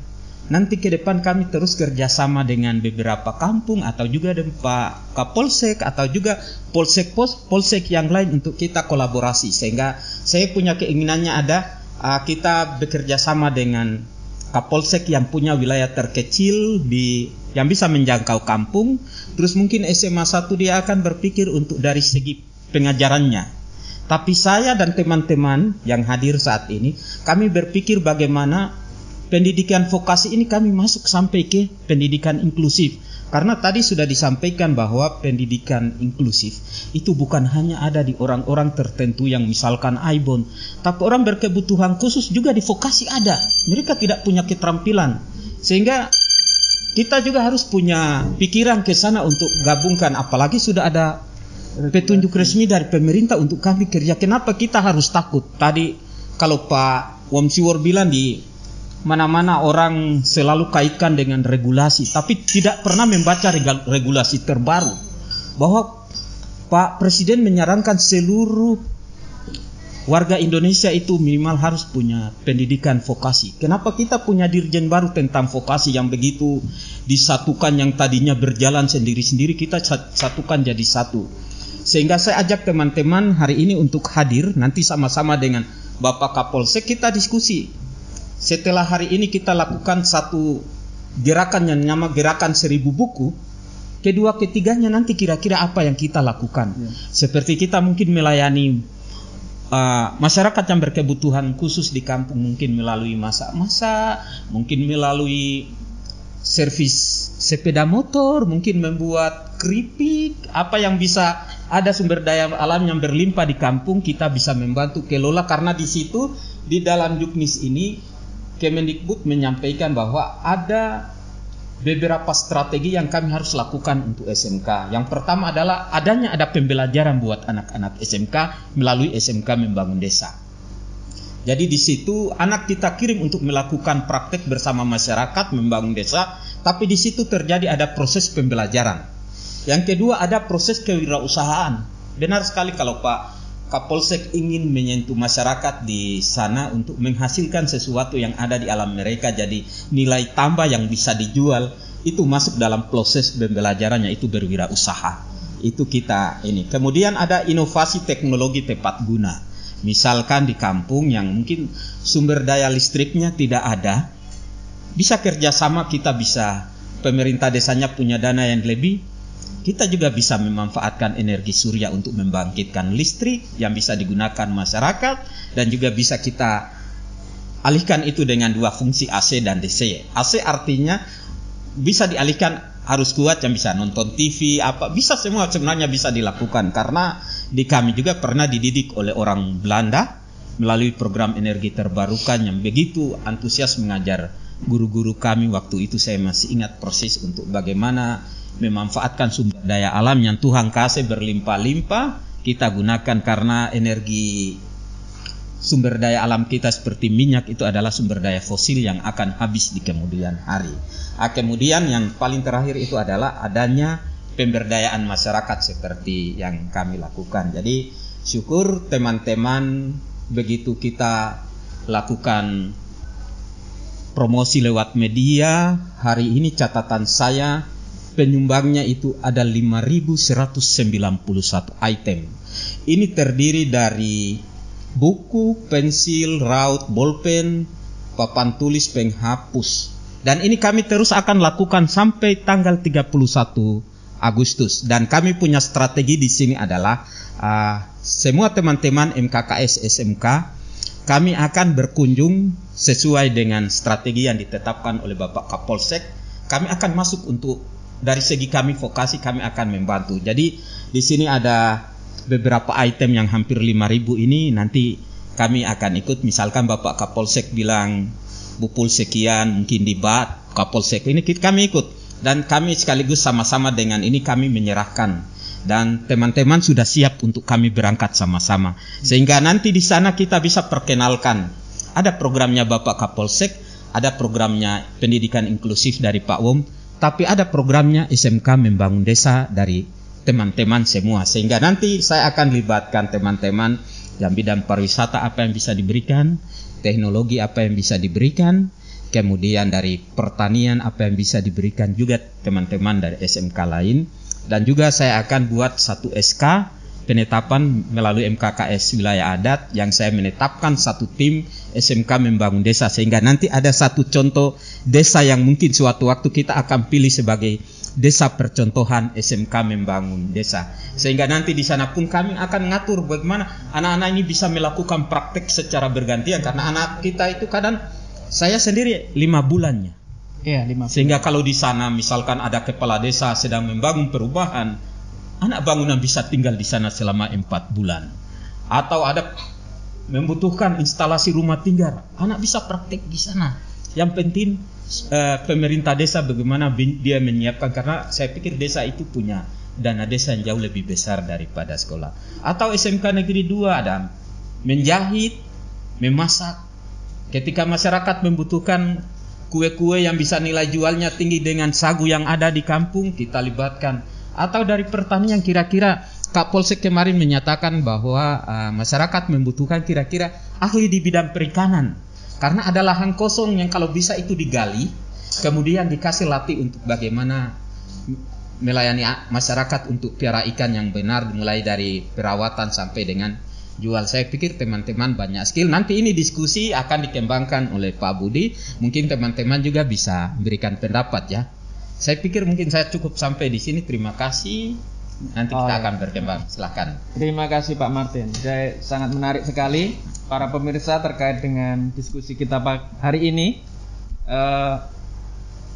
[SPEAKER 4] nanti ke depan kami terus kerjasama dengan beberapa kampung atau juga dengan Pak Kapolsek atau juga polsek yang lain untuk kita kolaborasi. Sehingga saya punya keinginannya kita bekerja sama dengan Kapolsek yang punya wilayah terkecil yang bisa menjangkau kampung. Terus mungkin SMA 1 dia akan berpikir untuk dari segi pengajarannya. Tapi saya dan teman-teman yang hadir saat ini, kami berpikir bagaimana pendidikan vokasi ini kami masuk sampai ke pendidikan inklusif. Karena tadi sudah disampaikan bahwa pendidikan inklusif itu bukan hanya ada di orang-orang tertentu yang misalkan aibon, tapi orang berkebutuhan khusus juga di vokasi ada. Mereka tidak punya keterampilan. Sehingga kita juga harus punya pikiran ke sana untuk gabungkan, apalagi sudah ada petunjuk resmi dari pemerintah untuk kami kerja. Kenapa kita harus takut? Tadi kalau Pak Wamsiwor bilang di mana-mana orang selalu kaitkan dengan regulasi, tapi tidak pernah membaca regulasi terbaru bahwa Pak Presiden menyarankan seluruh warga Indonesia itu minimal harus punya pendidikan vokasi. Kenapa kita punya dirjen baru tentang vokasi yang begitu disatukan, yang tadinya berjalan sendiri-sendiri, kita satukan jadi satu. Sehingga saya ajak teman-teman hari ini untuk hadir, nanti sama-sama dengan Bapak Kapolsek kita diskusi. Setelah hari ini kita lakukan satu gerakan yang nama gerakan 1000 buku. Kedua ketiganya nanti kira-kira apa yang kita lakukan. Seperti kita mungkin melayani masyarakat yang berkebutuhan khusus di kampung, mungkin melalui masak-masak, mungkin melalui servis sepeda motor, mungkin membuat keripik, apa yang bisa ada sumber daya alam yang berlimpah di kampung, kita bisa membantu kelola. Karena di situ di dalam Juknis ini Kemendikbud menyampaikan bahwa ada beberapa strategi yang kami harus lakukan untuk SMK. Yang pertama adalah ada pembelajaran buat anak-anak SMK melalui SMK Membangun Desa. Jadi di situ anak kita kirim untuk melakukan praktek bersama masyarakat membangun desa, tapi di situ terjadi ada proses pembelajaran. Yang kedua ada proses kewirausahaan. Benar sekali kalau Pak Kapolsek ingin menyentuh masyarakat di sana untuk menghasilkan sesuatu yang ada di alam mereka, jadi nilai tambah yang bisa dijual, itu masuk dalam proses pembelajarannya, itu berwirausaha. Itu kita ini. Kemudian ada inovasi teknologi tepat guna. Misalkan di kampung yang mungkin sumber daya listriknya tidak ada, bisa kerjasama, kita bisa, pemerintah desanya punya dana yang lebih, kita juga bisa memanfaatkan energi surya untuk membangkitkan listrik yang bisa digunakan masyarakat, dan juga bisa kita alihkan itu dengan dua fungsi AC dan DC. AC artinya bisa dialihkan arus kuat yang bisa nonton TV, apa bisa, semua sebenarnya bisa dilakukan. Karena di kami juga pernah dididik oleh orang Belanda melalui program energi terbarukan yang begitu antusias mengajar guru-guru kami. Waktu itu saya masih ingat persis untuk bagaimana memanfaatkan sumber daya alam yang Tuhan kasih berlimpah-limpah, kita gunakan. Karena energi sumber daya alam kita seperti minyak itu adalah sumber daya fosil yang akan habis di kemudian hari. Kemudian yang paling terakhir itu adalah adanya pemberdayaan masyarakat seperti yang kami lakukan. Jadi syukur teman-teman, begitu kita lakukan promosi lewat media, hari ini catatan saya penyumbangnya itu ada 5.191 item. Ini terdiri dari buku, pensil, raut, bolpen, papan tulis, penghapus. Dan ini kami terus akan lakukan sampai tanggal 31 Agustus. Dan kami punya strategi di sini adalah semua teman-teman MKKS SMK, kami akan berkunjung sesuai dengan strategi yang ditetapkan oleh Bapak Kapolsek. Kami akan masuk untuk, dari segi kami vokasi, kami akan membantu. Jadi di sini ada beberapa item yang hampir 5.000 ini, nanti kami akan ikut. Misalkan Bapak Kapolsek bilang bupul sekian, mungkin di BAT Kapolsek ini kami ikut, dan kami sekaligus sama-sama dengan ini kami menyerahkan, dan teman-teman sudah siap untuk kami berangkat sama-sama, sehingga nanti di sana kita bisa perkenalkan. Ada programnya Bapak Kapolsek, ada programnya pendidikan inklusif dari Pak Wom, tapi ada programnya SMK Membangun Desa dari teman-teman semua, sehingga nanti saya akan libatkan teman-teman yang bidang pariwisata apa yang bisa diberikan, teknologi apa yang bisa diberikan, kemudian dari pertanian apa yang bisa diberikan juga teman-teman dari SMK lain. Dan juga saya akan buat satu SK penetapan melalui MKKS wilayah adat, yang saya menetapkan satu tim SMK Membangun Desa, sehingga nanti ada satu contoh desa yang mungkin suatu waktu kita akan pilih sebagai desa percontohan SMK Membangun Desa, sehingga nanti di sana pun kami akan ngatur bagaimana anak-anak ini bisa melakukan praktek secara bergantian. Karena anak kita itu kadang, saya sendiri 5 bulannya.
[SPEAKER 1] Iya, 5 bulan.
[SPEAKER 4] Sehingga kalau di sana misalkan ada kepala desa sedang membangun perubahan, anak bangunan bisa tinggal di sana selama 4 bulan. Atau ada membutuhkan instalasi rumah tinggal, anak bisa praktek di sana. Yang penting pemerintah desa bagaimana dia menyiapkan, karena saya pikir desa itu punya dana desa yang jauh lebih besar daripada sekolah. Atau SMK Negeri 2 ada menjahit, memasak. Ketika masyarakat membutuhkan kue-kue yang bisa nilai jualnya tinggi dengan sagu yang ada di kampung, kita libatkan. Atau dari pertanian, kira-kira Kak Polsek kemarin menyatakan bahwa masyarakat membutuhkan kira-kira ahli di bidang perikanan. Karena ada lahan kosong yang kalau bisa itu digali, kemudian dikasih latih untuk bagaimana melayani masyarakat untuk piara ikan yang benar, mulai dari perawatan sampai dengan jual. Saya pikir teman-teman banyak skill. Nanti ini diskusi akan dikembangkan oleh Pak Budi. Mungkin teman-teman juga bisa memberikan pendapat ya. Saya pikir mungkin saya cukup sampai di sini. Terima kasih. Nanti kita akan berkembang. Silakan.
[SPEAKER 1] Terima kasih Pak Martin. Saya sangat menarik sekali para pemirsa terkait dengan diskusi kita hari ini.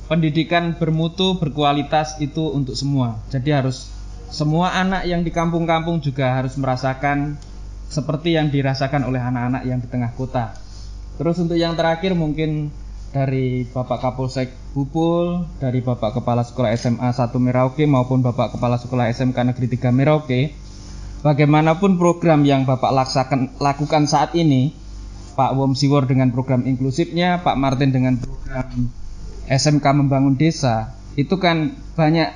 [SPEAKER 1] Pendidikan bermutu, berkualitas itu untuk semua. Jadi harus semua anak yang di kampung-kampung juga harus merasakan seperti yang dirasakan oleh anak-anak yang di tengah kota. Terus untuk yang terakhir mungkin dari Bapak Kapolsek Bupul, dari Bapak Kepala Sekolah SMA 1 Merauke maupun Bapak Kepala Sekolah SMK Negeri 3 Merauke, bagaimanapun program yang Bapak lakukan saat ini, Pak Wom Siwor dengan program inklusifnya, Pak Martin dengan program SMK Membangun Desa, itu kan banyak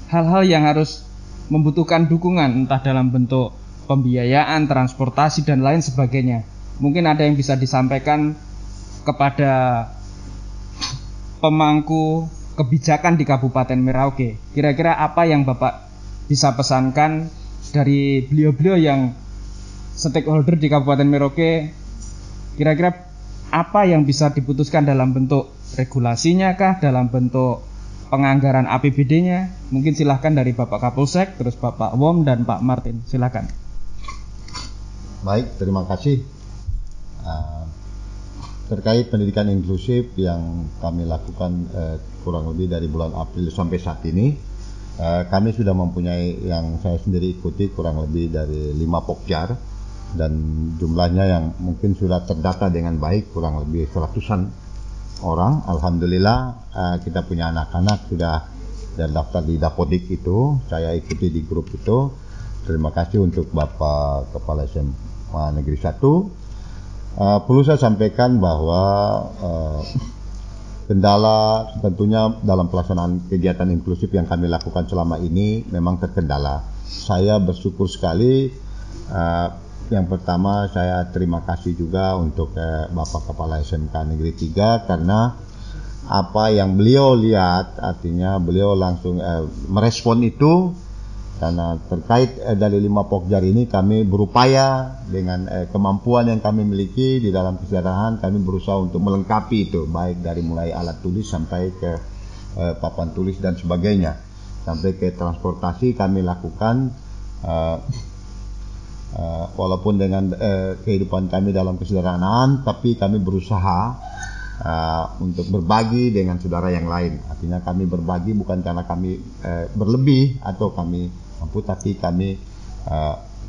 [SPEAKER 1] hal-hal yang harus membutuhkan dukungan, entah dalam bentuk pembiayaan, transportasi, dan lain sebagainya. Mungkin ada yang bisa disampaikan kepada pemangku kebijakan di Kabupaten Merauke. Kira-kira apa yang Bapak bisa pesankan dari beliau-beliau yang stakeholder di Kabupaten Merauke? Kira-kira apa yang bisa diputuskan dalam bentuk regulasinya kah, dalam bentuk penganggaran APBD-nya? Mungkin silahkan dari Bapak Kapolsek, terus Bapak Wom dan Pak Martin, silahkan.
[SPEAKER 2] Baik, terima kasih. Terkait pendidikan inklusif yang kami lakukan kurang lebih dari bulan April sampai saat ini, kami sudah mempunyai, yang saya sendiri ikuti, kurang lebih dari 5 pokjar, dan jumlahnya yang mungkin sudah terdata dengan baik kurang lebih 100-an orang. Alhamdulillah kita punya anak-anak sudah daftar di Dapodik itu, saya ikuti di grup itu. Terima kasih untuk Bapak Kepala SMA Negeri 1. Perlu saya sampaikan bahwa kendala tentunya dalam pelaksanaan kegiatan inklusif yang kami lakukan selama ini memang terkendala. Saya bersyukur sekali. Yang pertama saya terima kasih juga untuk Bapak Kepala SMK Negeri 3 karena apa yang beliau lihat, artinya beliau langsung merespon itu. Karena terkait dari 5 pokjar ini kami berupaya dengan kemampuan yang kami miliki di dalam kesejahteraan, kami berusaha untuk melengkapi itu, baik dari mulai alat tulis sampai ke papan tulis dan sebagainya, sampai ke transportasi kami lakukan. Walaupun dengan kehidupan kami dalam kesederhanaan, tapi kami berusaha untuk berbagi dengan saudara yang lain. Artinya kami berbagi bukan karena kami berlebih atau kami mampu, tapi kami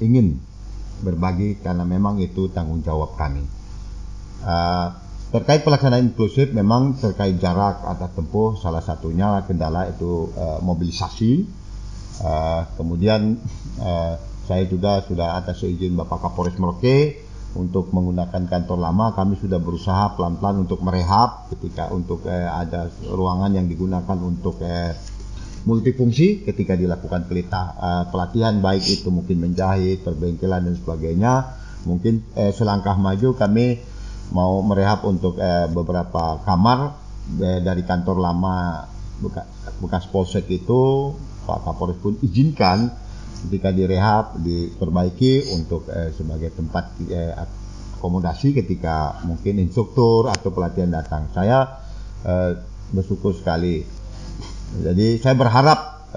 [SPEAKER 2] ingin berbagi karena memang itu tanggung jawab kami. Terkait pelaksanaan inklusif, memang terkait jarak atau tempuh, salah satunya kendala itu mobilisasi. Kemudian saya juga sudah atas izin Bapak Kapolres Merauke untuk menggunakan kantor lama, kami sudah berusaha pelan-pelan untuk merehab ketika untuk ada ruangan yang digunakan untuk multifungsi ketika dilakukan pelatihan, baik itu mungkin menjahit, perbengkelan dan sebagainya. Mungkin selangkah maju kami mau merehab untuk beberapa kamar dari kantor lama bekas Polsek itu. Pak Kapolres pun izinkan ketika direhab, diperbaiki untuk sebagai tempat akomodasi ketika mungkin instruktur atau pelatihan datang. Saya bersyukur sekali. Jadi saya berharap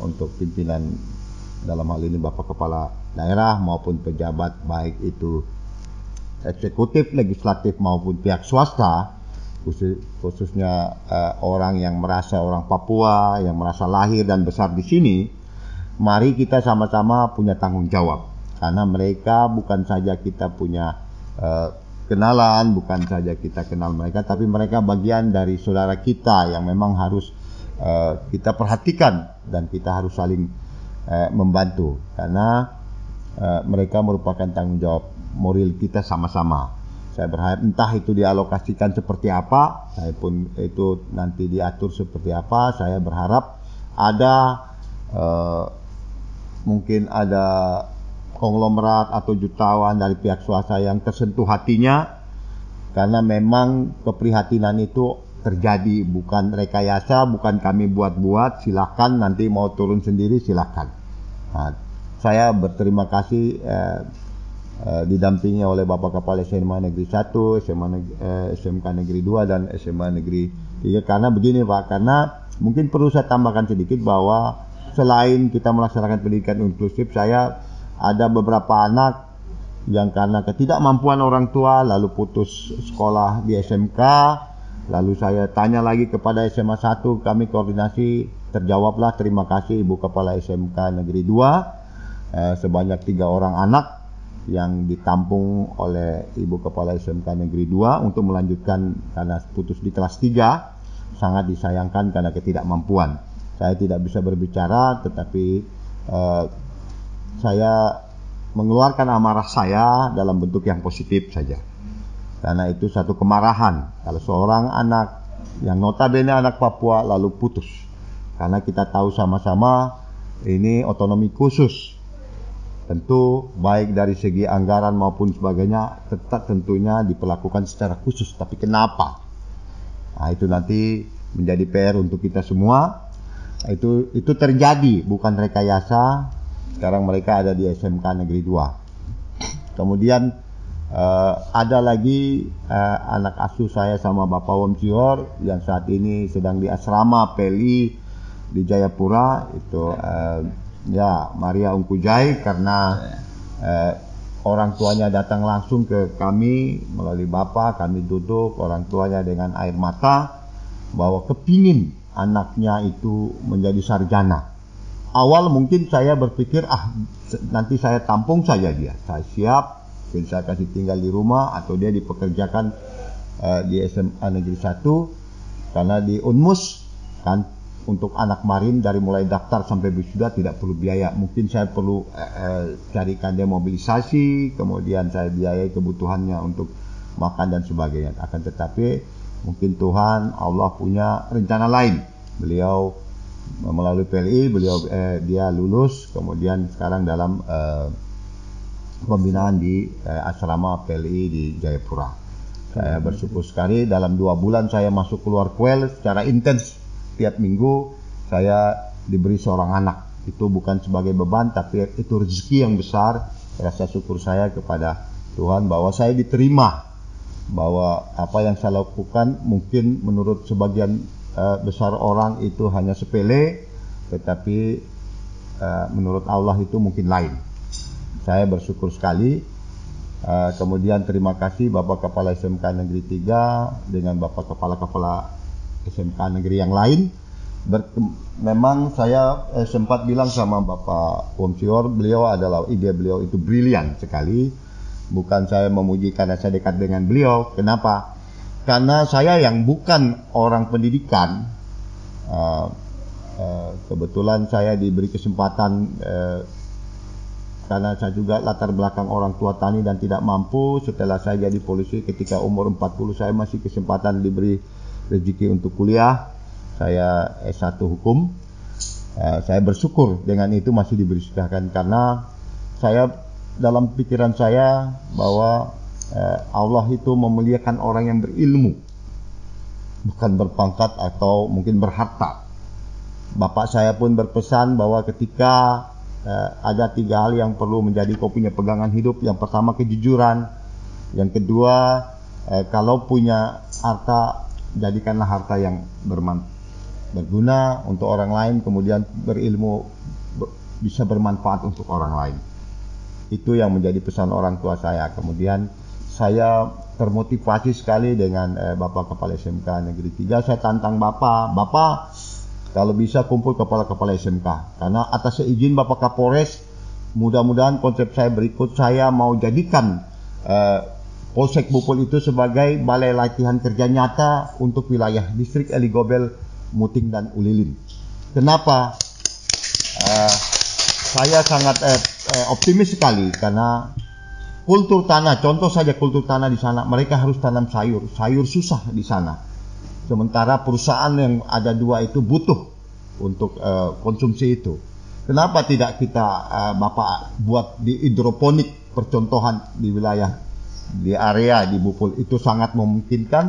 [SPEAKER 2] untuk pimpinan dalam hal ini Bapak Kepala Daerah maupun pejabat baik itu eksekutif, legislatif maupun pihak swasta, khususnya orang yang merasa orang Papua, yang merasa lahir dan besar di sini, mari kita sama-sama punya tanggung jawab. Karena mereka bukan saja kita punya kenalan, bukan saja kita kenal mereka, tapi mereka bagian dari saudara kita yang memang harus kita perhatikan dan kita harus saling membantu. Karena mereka merupakan tanggung jawab moral kita sama-sama. Saya berharap entah itu dialokasikan seperti apa, saya pun itu nanti diatur seperti apa. Saya berharap ada mungkin ada konglomerat atau jutawan dari pihak swasta yang tersentuh hatinya, karena memang keprihatinan itu terjadi, bukan rekayasa, bukan kami buat-buat. Silakan nanti mau turun sendiri silakan. Nah, saya berterima kasih didampingi oleh Bapak Kepala SMA Negeri 1, SMK Negeri 2 dan SMA Negeri 3. Karena begini Pak, karena mungkin perlu saya tambahkan sedikit bahwa selain kita melaksanakan pendidikan inklusif, saya ada beberapa anak yang karena ketidakmampuan orang tua lalu putus sekolah di SMK. Lalu saya tanya lagi kepada SMA 1, kami koordinasi, terjawablah terima kasih Ibu Kepala SMK Negeri 2 sebanyak 3 orang anak yang ditampung oleh Ibu Kepala SMK Negeri 2 untuk melanjutkan karena putus di kelas 3. Sangat disayangkan karena ketidakmampuan. Saya tidak bisa berbicara, tetapi saya mengeluarkan amarah saya dalam bentuk yang positif saja. Karena itu satu kemarahan kalau seorang anak yang notabene anak Papua lalu putus. Karena kita tahu sama-sama ini otonomi khusus. Tentu baik dari segi anggaran maupun sebagainya tetap tentunya diperlakukan secara khusus. Tapi kenapa? Nah, itu nanti menjadi PR untuk kita semua. Itu terjadi, bukan rekayasa. Sekarang mereka ada di SMK Negeri 2. Kemudian ada lagi anak asuh saya sama Bapak Womsior yang saat ini sedang di asrama PLI di Jayapura. Itu ya Maria Ungkujai, karena orang tuanya datang langsung ke kami melalui Bapak, kami duduk, orang tuanya dengan air mata bahwa kepingin anaknya itu menjadi sarjana. Awal mungkin saya berpikir nanti saya tampung saja dia, saya siap, saya kasih tinggal di rumah atau dia dipekerjakan di SMA Negeri 1, karena di Unmus kan untuk anak marin dari mulai daftar sampai wisuda tidak perlu biaya. Mungkin saya perlu carikan dia mobilisasi, kemudian saya biayai kebutuhannya untuk makan dan sebagainya. Akan tetapi mungkin Tuhan Allah punya rencana lain. Beliau melalui PLI, dia lulus, kemudian sekarang dalam pembinaan di asrama PLI di Jayapura. Saya bersyukur sekali dalam 2 bulan saya masuk keluar kuel secara intens. Tiap minggu saya diberi seorang anak. Itu bukan sebagai beban, tapi itu rezeki yang besar. Rasa syukur saya kepada Tuhan bahwa saya diterima, bahwa apa yang saya lakukan mungkin menurut sebagian besar orang itu hanya sepele, tetapi menurut Allah itu mungkin lain. Saya bersyukur sekali. Kemudian terima kasih Bapak Kepala SMK Negeri 3 dengan Bapak Kepala SMK Negeri yang lain. Memang saya sempat bilang sama Bapak Womsior, ide beliau itu brilian sekali. Bukan saya memuji karena saya dekat dengan beliau. Kenapa? Karena saya yang bukan orang pendidikan, kebetulan saya diberi kesempatan karena saya juga latar belakang orang tua tani dan tidak mampu. Setelah saya jadi polisi ketika umur 40, saya masih kesempatan diberi rezeki untuk kuliah. Saya S1 hukum. Saya bersyukur dengan itu masih diberikan, karena saya dalam pikiran saya bahwa Allah itu memuliakan orang yang berilmu, bukan berpangkat atau mungkin berharta. Bapak saya pun berpesan bahwa ketika ada 3 hal yang perlu menjadi kau punya pegangan hidup. Yang pertama kejujuran, yang kedua kalau punya harta, jadikanlah harta yang berguna untuk orang lain, kemudian berilmu bisa bermanfaat untuk orang lain. Itu yang menjadi pesan orang tua saya. Kemudian saya termotivasi sekali dengan Bapak Kepala SMK Negeri 3. Saya tantang Bapak kalau bisa kumpul kepala-kepala SMK. Karena atas izin Bapak Kapolres, mudah-mudahan konsep saya berikut, saya mau jadikan Polsek Bupul itu sebagai balai latihan kerja nyata untuk wilayah distrik Eligobel, Muting dan Ulilin. Kenapa? Saya sangat optimis sekali karena kultur tanah, contoh saja kultur tanah di sana, mereka harus tanam sayur susah di sana. Sementara perusahaan yang ada 2 itu butuh untuk konsumsi itu. Kenapa tidak kita Bapak buat di hidroponik percontohan di wilayah di area di Bupul itu sangat memungkinkan,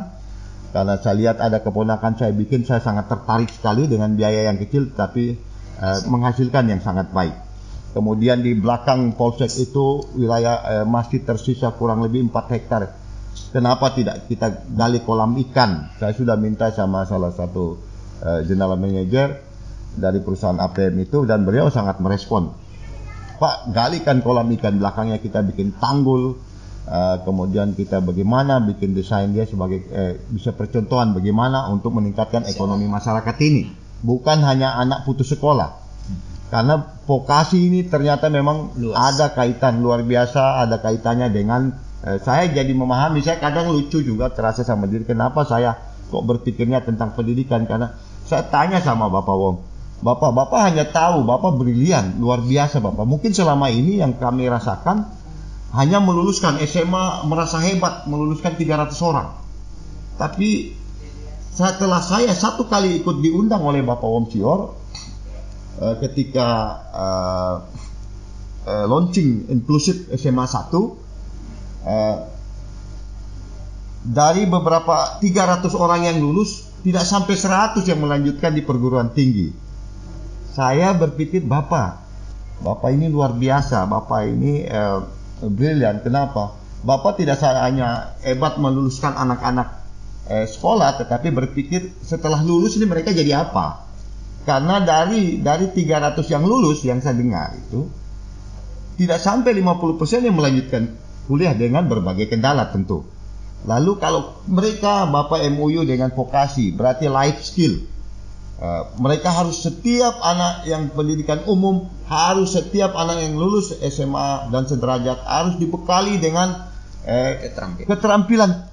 [SPEAKER 2] karena saya lihat ada keponakan saya bikin, saya sangat tertarik sekali dengan biaya yang kecil tapi menghasilkan yang sangat baik. Kemudian di belakang Polsek itu wilayah masih tersisa kurang lebih 4 hektar. Kenapa tidak kita gali kolam ikan? Saya sudah minta sama salah satu general manager dari perusahaan APM itu, dan beliau sangat merespon. Pak, galikan kolam ikan, belakangnya kita bikin tanggul, kemudian kita bagaimana bikin desain dia sebagai bisa percontohan bagaimana untuk meningkatkan ekonomi masyarakat ini, bukan hanya anak putus sekolah. Karena vokasi ini ternyata memang ada kaitan luar biasa, ada kaitannya dengan saya jadi memahami, saya kadang lucu juga terasa sama diri, kenapa saya kok berpikirnya tentang pendidikan, karena saya tanya sama Bapak Wong, Bapak hanya tahu, Bapak brilian, luar biasa Bapak. Mungkin selama ini yang kami rasakan hanya meluluskan SMA, merasa hebat, meluluskan 300 orang. Tapi setelah saya satu kali ikut diundang oleh Bapak Wong Cior, ketika launching inklusif SMA 1, dari beberapa 300 orang yang lulus, tidak sampai 100 yang melanjutkan di perguruan tinggi. Saya berpikir Bapak ini luar biasa, Bapak ini brilian. Kenapa? Bapak tidak hanya hebat meluluskan anak-anak sekolah, tetapi berpikir setelah lulus ini mereka jadi apa? Karena dari 300 yang lulus yang saya dengar itu tidak sampai 50% yang melanjutkan kuliah dengan berbagai kendala tentu. Lalu kalau mereka Bapak MOU dengan vokasi, berarti life skill. Mereka harus setiap anak yang pendidikan umum, harus setiap anak yang lulus SMA dan sederajat harus dibekali dengan keterampilan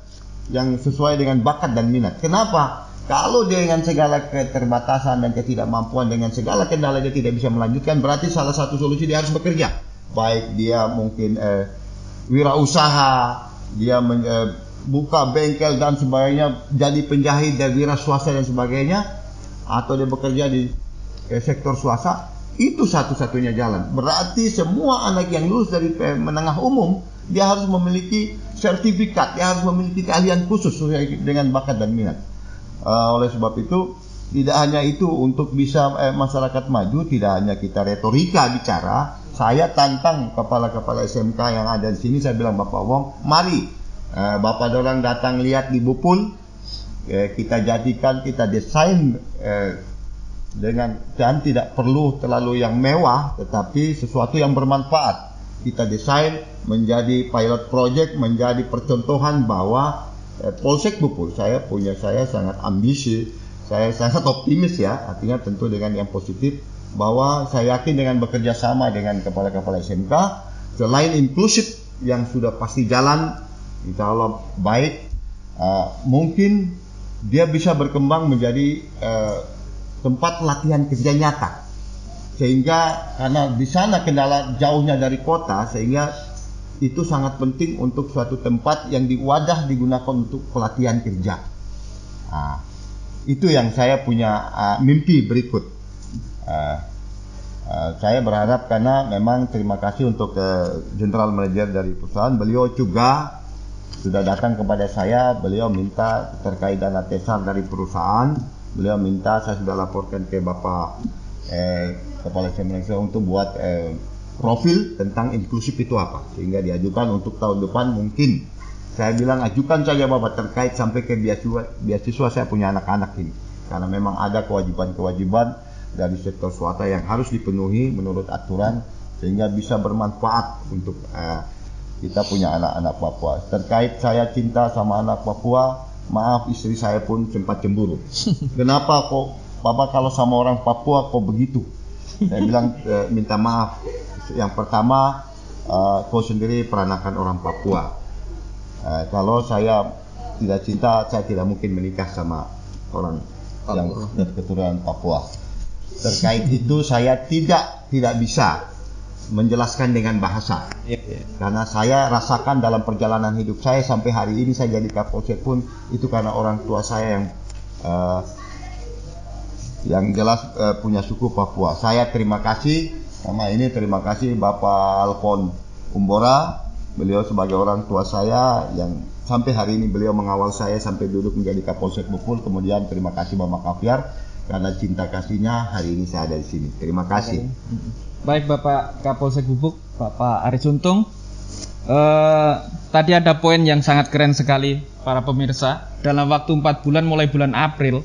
[SPEAKER 2] yang sesuai dengan bakat dan minat. Kenapa? Kalau dia dengan segala keterbatasan dan ketidakmampuan, dengan segala kendala dia tidak bisa melanjutkan, berarti salah satu solusi dia harus bekerja. Baik dia mungkin wirausaha, dia buka bengkel dan sebagainya, jadi penjahit dan wira swasta dan sebagainya, atau dia bekerja di sektor swasta. Itu satu-satunya jalan. Berarti semua anak yang lulus dari menengah umum, dia harus memiliki sertifikat, dia harus memiliki keahlian khusus sesuai dengan bakat dan minat. Oleh sebab itu, tidak hanya itu, untuk bisa masyarakat maju, tidak hanya kita retorika bicara. Saya tantang kepala-kepala SMK yang ada di sini, saya bilang Bapak Wong, mari Bapak dorang datang lihat di Bupul, kita jadikan, kita desain dengan, dan tidak perlu terlalu yang mewah, tetapi sesuatu yang bermanfaat. Kita desain menjadi pilot project, menjadi percontohan bahwa Polsek Bupul, saya sangat ambisi, saya sangat optimis ya, artinya tentu dengan yang positif, bahwa saya yakin dengan bekerja sama dengan kepala-kepala SMK, selain inklusif yang sudah pasti jalan, insya Allah baik, mungkin dia bisa berkembang menjadi tempat latihan kerja nyata, sehingga karena di sana kendala jauhnya dari kota, sehingga itu sangat penting untuk suatu tempat yang wadah digunakan untuk pelatihan kerja. Itu yang saya punya mimpi berikut. Saya berharap, karena memang terima kasih untuk General Manager dari perusahaan, beliau juga sudah datang kepada saya, beliau minta terkait dana TESAR dari perusahaan, beliau minta, saya sudah laporkan ke Bapak Kepala Semensa untuk buat profil tentang inklusif itu apa, sehingga diajukan untuk tahun depan. Mungkin saya bilang ajukan saja Bapak terkait sampai ke beasiswa saya punya anak-anak ini, karena memang ada kewajiban-kewajiban dari sektor swasta yang harus dipenuhi menurut aturan, sehingga bisa bermanfaat untuk kita punya anak-anak Papua. Terkait saya cinta sama anak Papua, maaf istri saya pun sempat cemburu. Kenapa kok Bapak kalau sama orang Papua kok begitu? Saya bilang minta maaf. Yang pertama, kau sendiri peranakan orang Papua. Kalau saya tidak cinta, saya tidak mungkin menikah sama orang yang keturunan Papua. Terkait itu saya tidak bisa menjelaskan dengan bahasa, karena saya rasakan dalam perjalanan hidup saya sampai hari ini saya jadi Kapolsek pun itu karena orang tua saya yang yang jelas punya suku Papua. Saya terima kasih sama ini, terima kasih Bapak Alfon Umbora. Beliau sebagai orang tua saya yang sampai hari ini beliau mengawal saya sampai duduk menjadi Kapolsek Bupul. Kemudian terima kasih Bapak Kapiar karena cinta kasihnya hari ini saya ada di sini. Terima kasih.
[SPEAKER 1] Baik Bapak Kapolsek Bubuk, Bapak Aris Untung. Tadi ada poin yang sangat keren sekali para pemirsa. Dalam waktu 4 bulan mulai bulan April,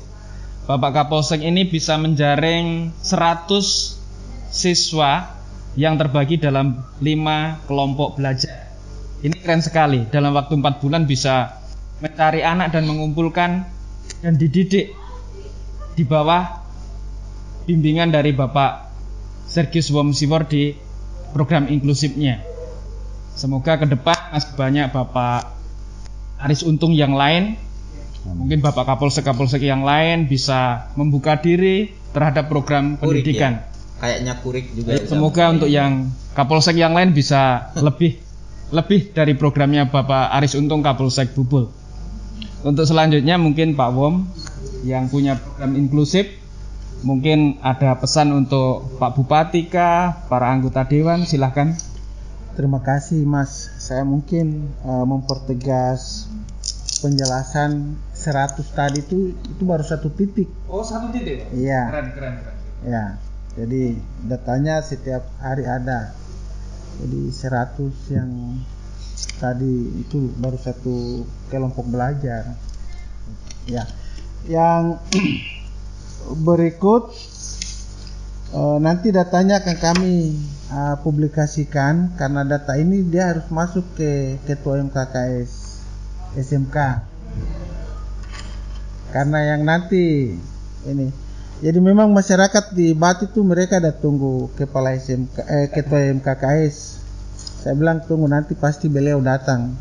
[SPEAKER 1] Bapak Kapolsek ini bisa menjaring 100 siswa yang terbagi dalam 5 kelompok belajar. Ini keren sekali. Dalam waktu 4 bulan bisa mencari anak dan mengumpulkan dan dididik di bawah bimbingan dari Bapak Sergius Womsiwor di program inklusifnya. Semoga ke depan masih banyak Bapak Aris Untung yang lain, mungkin Bapak Kapolsek-Kapolsek yang lain bisa membuka diri terhadap program
[SPEAKER 4] Kurik,
[SPEAKER 1] pendidikan.
[SPEAKER 4] ya. Kayaknya Kurik juga.
[SPEAKER 1] Semoga untuk yang Kapolsek yang lain bisa lebih dari programnya Bapak Aris Untung Kapolsek Bubul. Untuk selanjutnya mungkin Pak Wom yang punya program inklusif, mungkin ada pesan untuk Pak Bupati kah, para anggota dewan, silahkan.
[SPEAKER 3] Terima kasih Mas. Saya mungkin mempertegas penjelasan 100 tadi itu baru 1 titik.
[SPEAKER 1] Oh, 1 titik?
[SPEAKER 3] Iya.
[SPEAKER 1] Keren.
[SPEAKER 3] Ya. Jadi datanya setiap hari ada. Jadi 100 yang tadi itu baru 1 kelompok belajar. Ya. Yang berikut nanti datanya akan kami publikasikan karena data ini dia harus masuk ke Ketua MKKS SMK. Karena yang nanti ini, jadi memang masyarakat di Batu itu mereka ada tunggu kepala SMK, Ketua MKKS. Saya bilang tunggu nanti pasti beliau datang.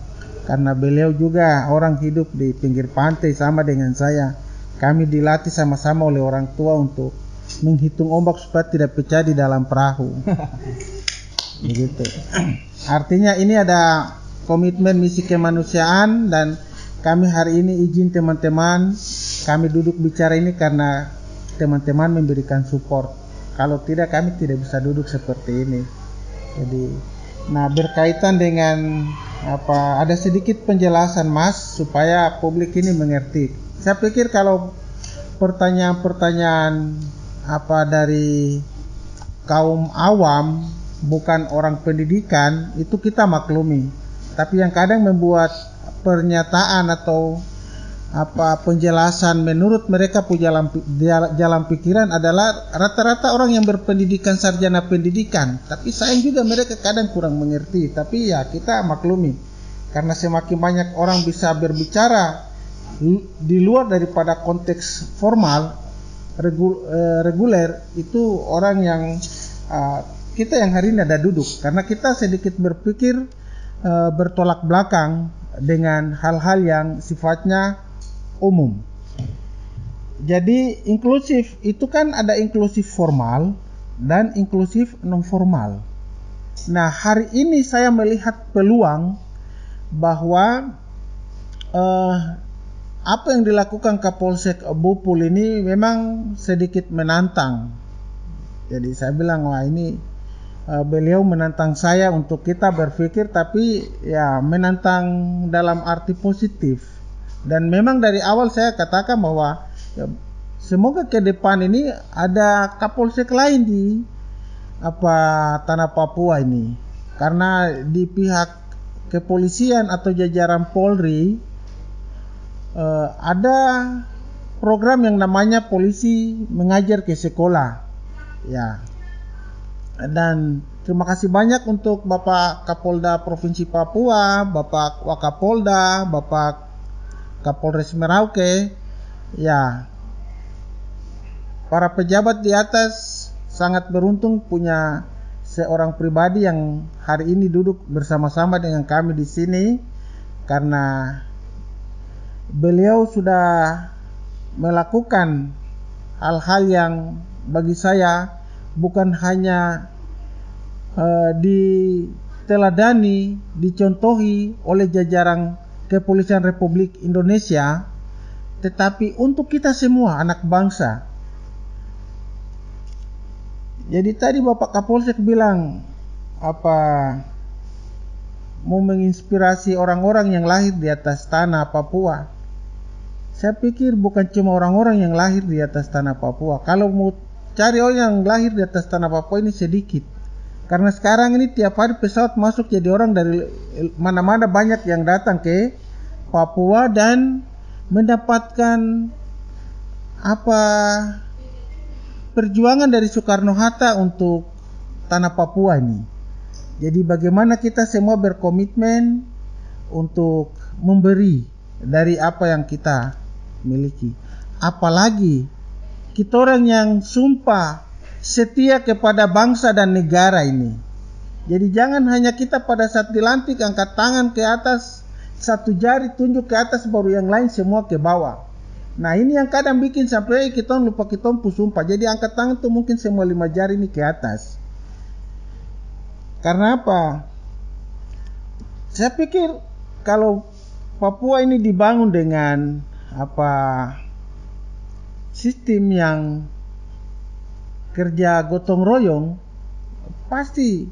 [SPEAKER 3] Karena beliau juga orang hidup di pinggir pantai sama dengan saya. Kami dilatih sama-sama oleh orang tua untuk menghitung ombak supaya tidak pecah di dalam perahu. Begitu. Artinya ini ada komitmen misi kemanusiaan dan kami hari ini izin teman-teman kami duduk bicara ini karena teman-teman memberikan support. Kalau tidak kami tidak bisa duduk seperti ini. Jadi, nah berkaitan dengan apa ada sedikit penjelasan Mas supaya publik ini mengerti. Saya pikir kalau pertanyaan-pertanyaan apa dari kaum awam bukan orang pendidikan itu kita maklumi, tapi yang kadang membuat pernyataan atau apa penjelasan menurut mereka punya jalan pikiran adalah rata-rata orang yang berpendidikan sarjana pendidikan, tapi sayang juga mereka kadang kurang mengerti. Tapi ya kita maklumi karena semakin banyak orang bisa berbicara di luar daripada konteks formal reguler itu orang yang kita yang hari ini ada duduk karena kita sedikit berpikir bertolak belakang dengan hal-hal yang sifatnya umum. Jadi inklusif itu kan ada inklusif formal dan inklusif non formal. Nah hari ini saya melihat peluang bahwa apa yang dilakukan Kapolsek Bupul ini memang sedikit menantang. Jadi saya bilang wah ini beliau menantang saya untuk kita berpikir, tapi ya menantang dalam arti positif. Dan memang dari awal saya katakan bahwa ya, semoga ke depan ini ada Kapolsek lain di tanah Papua ini. Karena di pihak kepolisian atau jajaran Polri ada program yang namanya polisi mengajar ke sekolah. Ya. Dan terima kasih banyak untuk Bapak Kapolda Provinsi Papua, Bapak Wakapolda, Bapak Kapolres Merauke. Ya. Para pejabat di atas sangat beruntung punya seorang pribadi yang hari ini duduk bersama-sama dengan kami di sini karena beliau sudah melakukan hal-hal yang bagi saya bukan hanya diteladani, dicontohi oleh jajaran Kepolisian Republik Indonesia, tetapi untuk kita semua anak bangsa. Jadi tadi Bapak Kapolsek bilang mau menginspirasi orang-orang yang lahir di atas tanah Papua. Saya pikir bukan cuma orang-orang yang lahir di atas tanah Papua. Kalau mau cari orang yang lahir di atas tanah Papua ini sedikit. Karena sekarang ini tiap hari pesawat masuk, jadi orang dari mana-mana banyak yang datang ke Papua dan mendapatkan perjuangan dari Soekarno-Hatta untuk tanah Papua ini. Jadi bagaimana kita semua berkomitmen untuk memberi dari apa yang kita miliki. Apalagi kita orang yang sumpah setia kepada bangsa dan negara ini. Jadi jangan hanya kita pada saat dilantik angkat tangan ke atas, satu jari tunjuk ke atas, baru yang lain semua ke bawah. Nah ini yang kadang bikin sampai kita lupa kita sumpah. Jadi angkat tangan tuh mungkin semua 5 jari ini ke atas. Karena apa? Saya pikir kalau Papua ini dibangun dengan sistem yang kerja gotong royong, pasti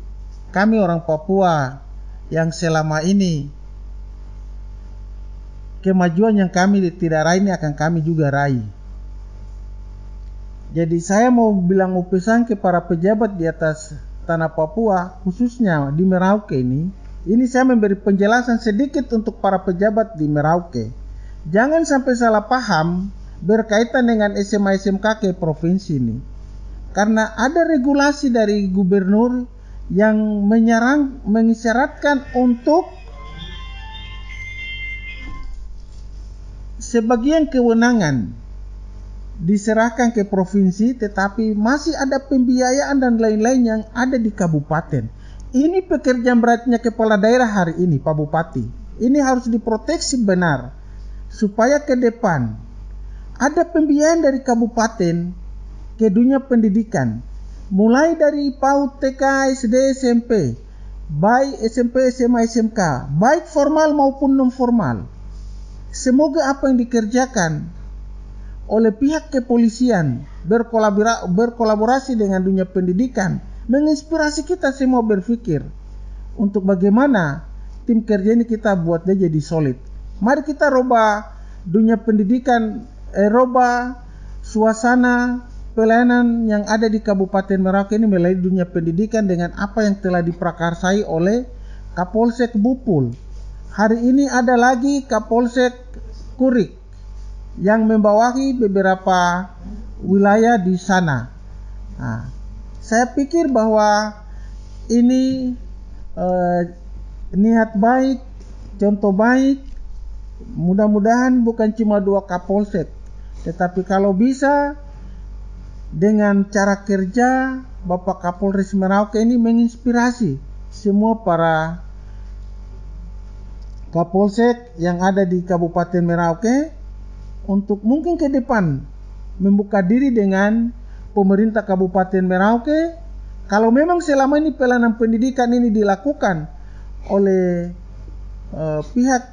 [SPEAKER 3] kami orang Papua yang selama ini kemajuan yang kami tidak raih ini akan kami juga raih. Jadi saya mau pesan ke para pejabat di atas tanah Papua, khususnya di Merauke ini saya memberi penjelasan sedikit untuk para pejabat di Merauke. Jangan sampai salah paham berkaitan dengan SMA SMK ke provinsi ini. Karena ada regulasi dari gubernur yang mengisyaratkan untuk sebagian kewenangan diserahkan ke provinsi, tetapi masih ada pembiayaan dan lain-lain yang ada di kabupaten. Ini pekerjaan beratnya kepala daerah hari ini, Pak Bupati. Ini harus diproteksi benar supaya ke depan ada pembiayaan dari kabupaten ke dunia pendidikan, mulai dari PAUD, TK, SD, SMP, baik SMP, SMA, SMK, baik formal maupun non formal. Semoga apa yang dikerjakan oleh pihak kepolisian berkolaborasi dengan dunia pendidikan menginspirasi kita semua berpikir untuk bagaimana tim kerja ini kita buat dia jadi solid. Mari kita rubah dunia pendidikan, rubah suasana pelayanan yang ada di Kabupaten Merauke ini melalui dunia pendidikan dengan apa yang telah diprakarsai oleh Kapolsek Bupul. Hari ini ada lagi Kapolsek Kurik yang membawahi beberapa wilayah di sana. Nah, saya pikir bahwa ini niat baik, contoh baik. Mudah-mudahan bukan cuma 2 Kapolsek, tetapi kalau bisa dengan cara kerja Bapak Kapolres Merauke ini menginspirasi semua para Kapolsek yang ada di Kabupaten Merauke untuk mungkin ke depan membuka diri dengan pemerintah Kabupaten Merauke. Kalau memang selama ini pelayanan pendidikan ini dilakukan oleh pihak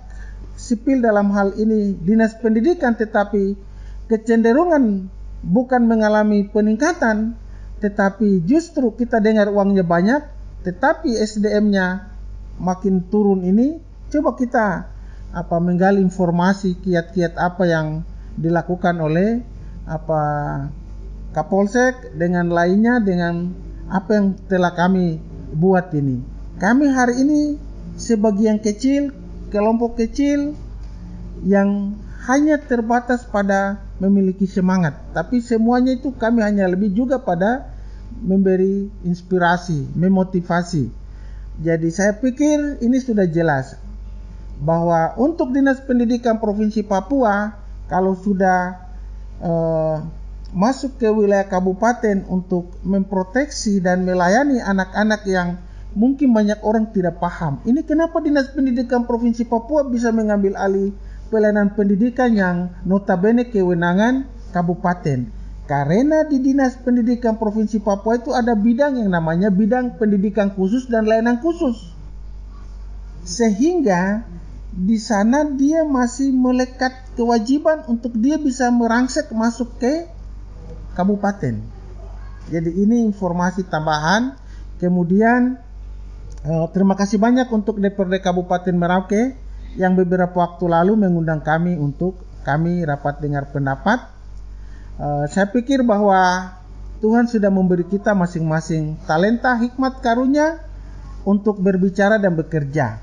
[SPEAKER 3] sipil, dalam hal ini dinas pendidikan, tetapi kecenderungan bukan mengalami peningkatan, tetapi justru kita dengar uangnya banyak, tetapi SDM-nya makin turun ini. Coba kita menggali informasi kiat-kiat apa yang dilakukan oleh Kapolsek dengan lainnya, dengan apa yang telah kami buat ini. Kami hari ini sebagian kecil, kelompok kecil yang hanya terbatas pada memiliki semangat, tapi semuanya itu kami hanya lebih juga pada memberi inspirasi, memotivasi. Jadi saya pikir ini sudah jelas bahwa untuk Dinas Pendidikan Provinsi Papua, kalau sudah masuk ke wilayah kabupaten untuk memproteksi dan melayani anak-anak yang mungkin banyak orang tidak paham. Ini kenapa Dinas Pendidikan Provinsi Papua bisa mengambil alih pelayanan pendidikan yang notabene kewenangan kabupaten. Karena di Dinas Pendidikan Provinsi Papua itu ada bidang yang namanya bidang pendidikan khusus dan layanan khusus. Sehingga di sana dia masih melekat kewajiban untuk dia bisa merangsek masuk ke kabupaten. Jadi ini informasi tambahan. Kemudian terima kasih banyak untuk DPRD Kabupaten Merauke yang beberapa waktu lalu mengundang kami untuk kami rapat dengar pendapat. Saya pikir bahwa Tuhan sudah memberi kita masing-masing talenta, hikmat, karunia untuk berbicara dan bekerja.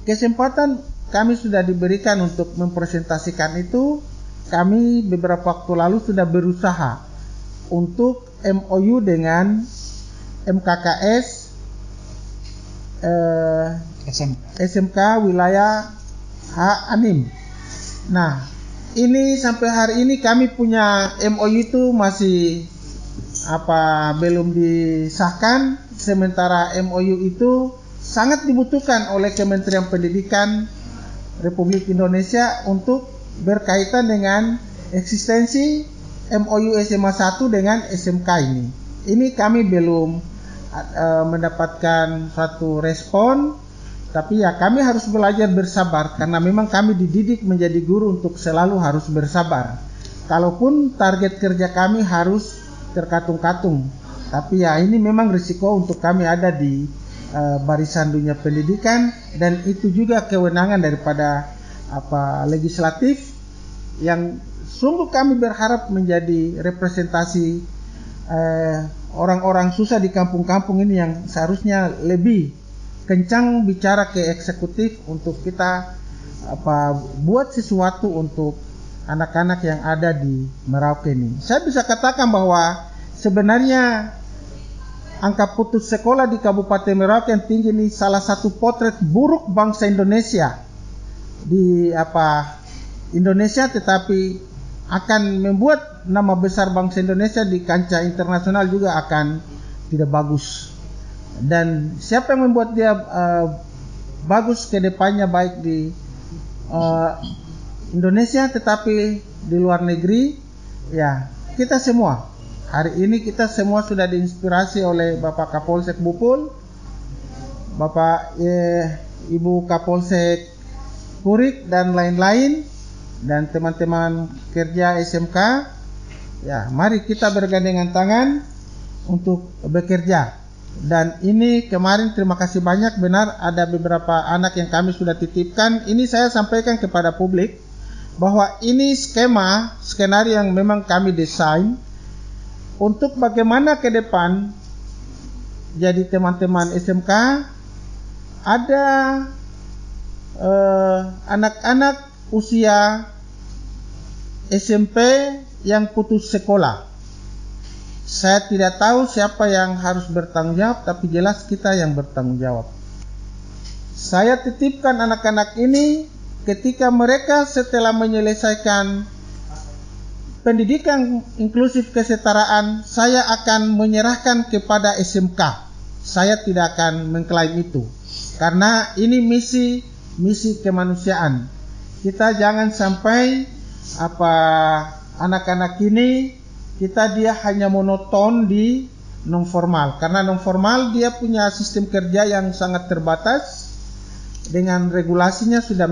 [SPEAKER 3] Kesempatan kami sudah diberikan untuk mempresentasikan itu. Kami beberapa waktu lalu sudah berusaha untuk MOU dengan MKKS SMK wilayah Anim. Nah, ini sampai hari ini kami punya MOU itu masih belum disahkan, sementara MOU itu sangat dibutuhkan oleh Kementerian Pendidikan Republik Indonesia untuk berkaitan dengan eksistensi MOU SMA 1 dengan SMK ini. Ini kami belum mendapatkan suatu respon, tapi ya kami harus belajar bersabar karena memang kami dididik menjadi guru untuk selalu harus bersabar. Kalaupun target kerja kami harus terkatung-katung, tapi ya ini memang risiko untuk kami ada di barisan dunia pendidikan, dan itu juga kewenangan daripada legislatif yang sungguh kami berharap menjadi representasi orang-orang susah di kampung-kampung ini yang seharusnya lebih kencang bicara ke eksekutif untuk kita buat sesuatu untuk anak-anak yang ada di Merauke ini. Saya bisa katakan bahwa sebenarnya angka putus sekolah di Kabupaten Merauke yang tinggi ini salah satu potret buruk bangsa Indonesia di Indonesia, tetapi akan membuat nama besar bangsa Indonesia di kancah internasional juga akan tidak bagus. Dan siapa yang membuat dia bagus ke depannya, baik di Indonesia tetapi di luar negeri, ya kita semua. Hari ini kita semua sudah diinspirasi oleh Bapak Kapolsek Bupul, Bapak Ibu Kapolsek Purik dan lain-lain, dan teman-teman kerja SMK. Ya, mari kita bergandengan tangan untuk bekerja. Dan ini kemarin terima kasih banyak, benar ada beberapa anak yang kami sudah titipkan. Ini saya sampaikan kepada publik bahwa ini skenario yang memang kami desain untuk bagaimana ke depan. Jadi teman-teman SMK ada anak-anak usia SMP yang putus sekolah. Saya tidak tahu siapa yang harus bertanggung jawab, tapi jelas kita yang bertanggung jawab. Saya titipkan anak-anak ini ketika mereka setelah menyelesaikan pendidikan inklusif kesetaraan, saya akan menyerahkan kepada SMK. Saya tidak akan mengklaim itu, karena ini misi kemanusiaan. Kita jangan sampai anak-anak ini dia hanya monoton di non formal, karena non formal dia punya sistem kerja yang sangat terbatas. Dengan regulasinya sudah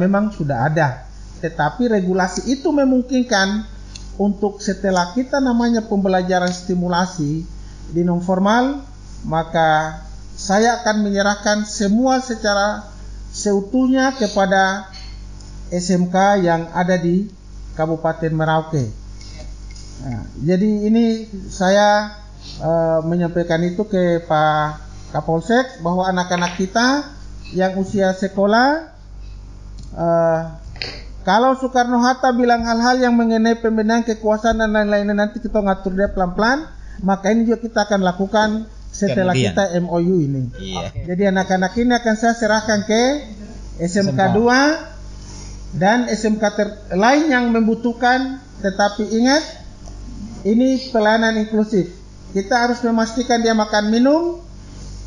[SPEAKER 3] ada, tetapi regulasi itu memungkinkan untuk setelah kita namanya pembelajaran stimulasi di non formal, maka saya akan menyerahkan semua secara seutuhnya kepada SMK yang ada di Kabupaten Merauke. Nah, jadi ini saya menyampaikan itu ke Pak Kapolsek bahwa anak-anak kita yang usia sekolah, kalau Soekarno-Hatta bilang hal-hal yang mengenai pembinaan kekuasaan dan lain-lain nanti kita ngatur dia pelan-pelan, maka ini juga kita akan lakukan setelah kita MOU ini. Iya. Jadi anak-anak ini akan saya serahkan ke SMK 2 dan SMK lain yang membutuhkan, tetapi ingat ini pelayanan inklusif. Kita harus memastikan dia makan minum.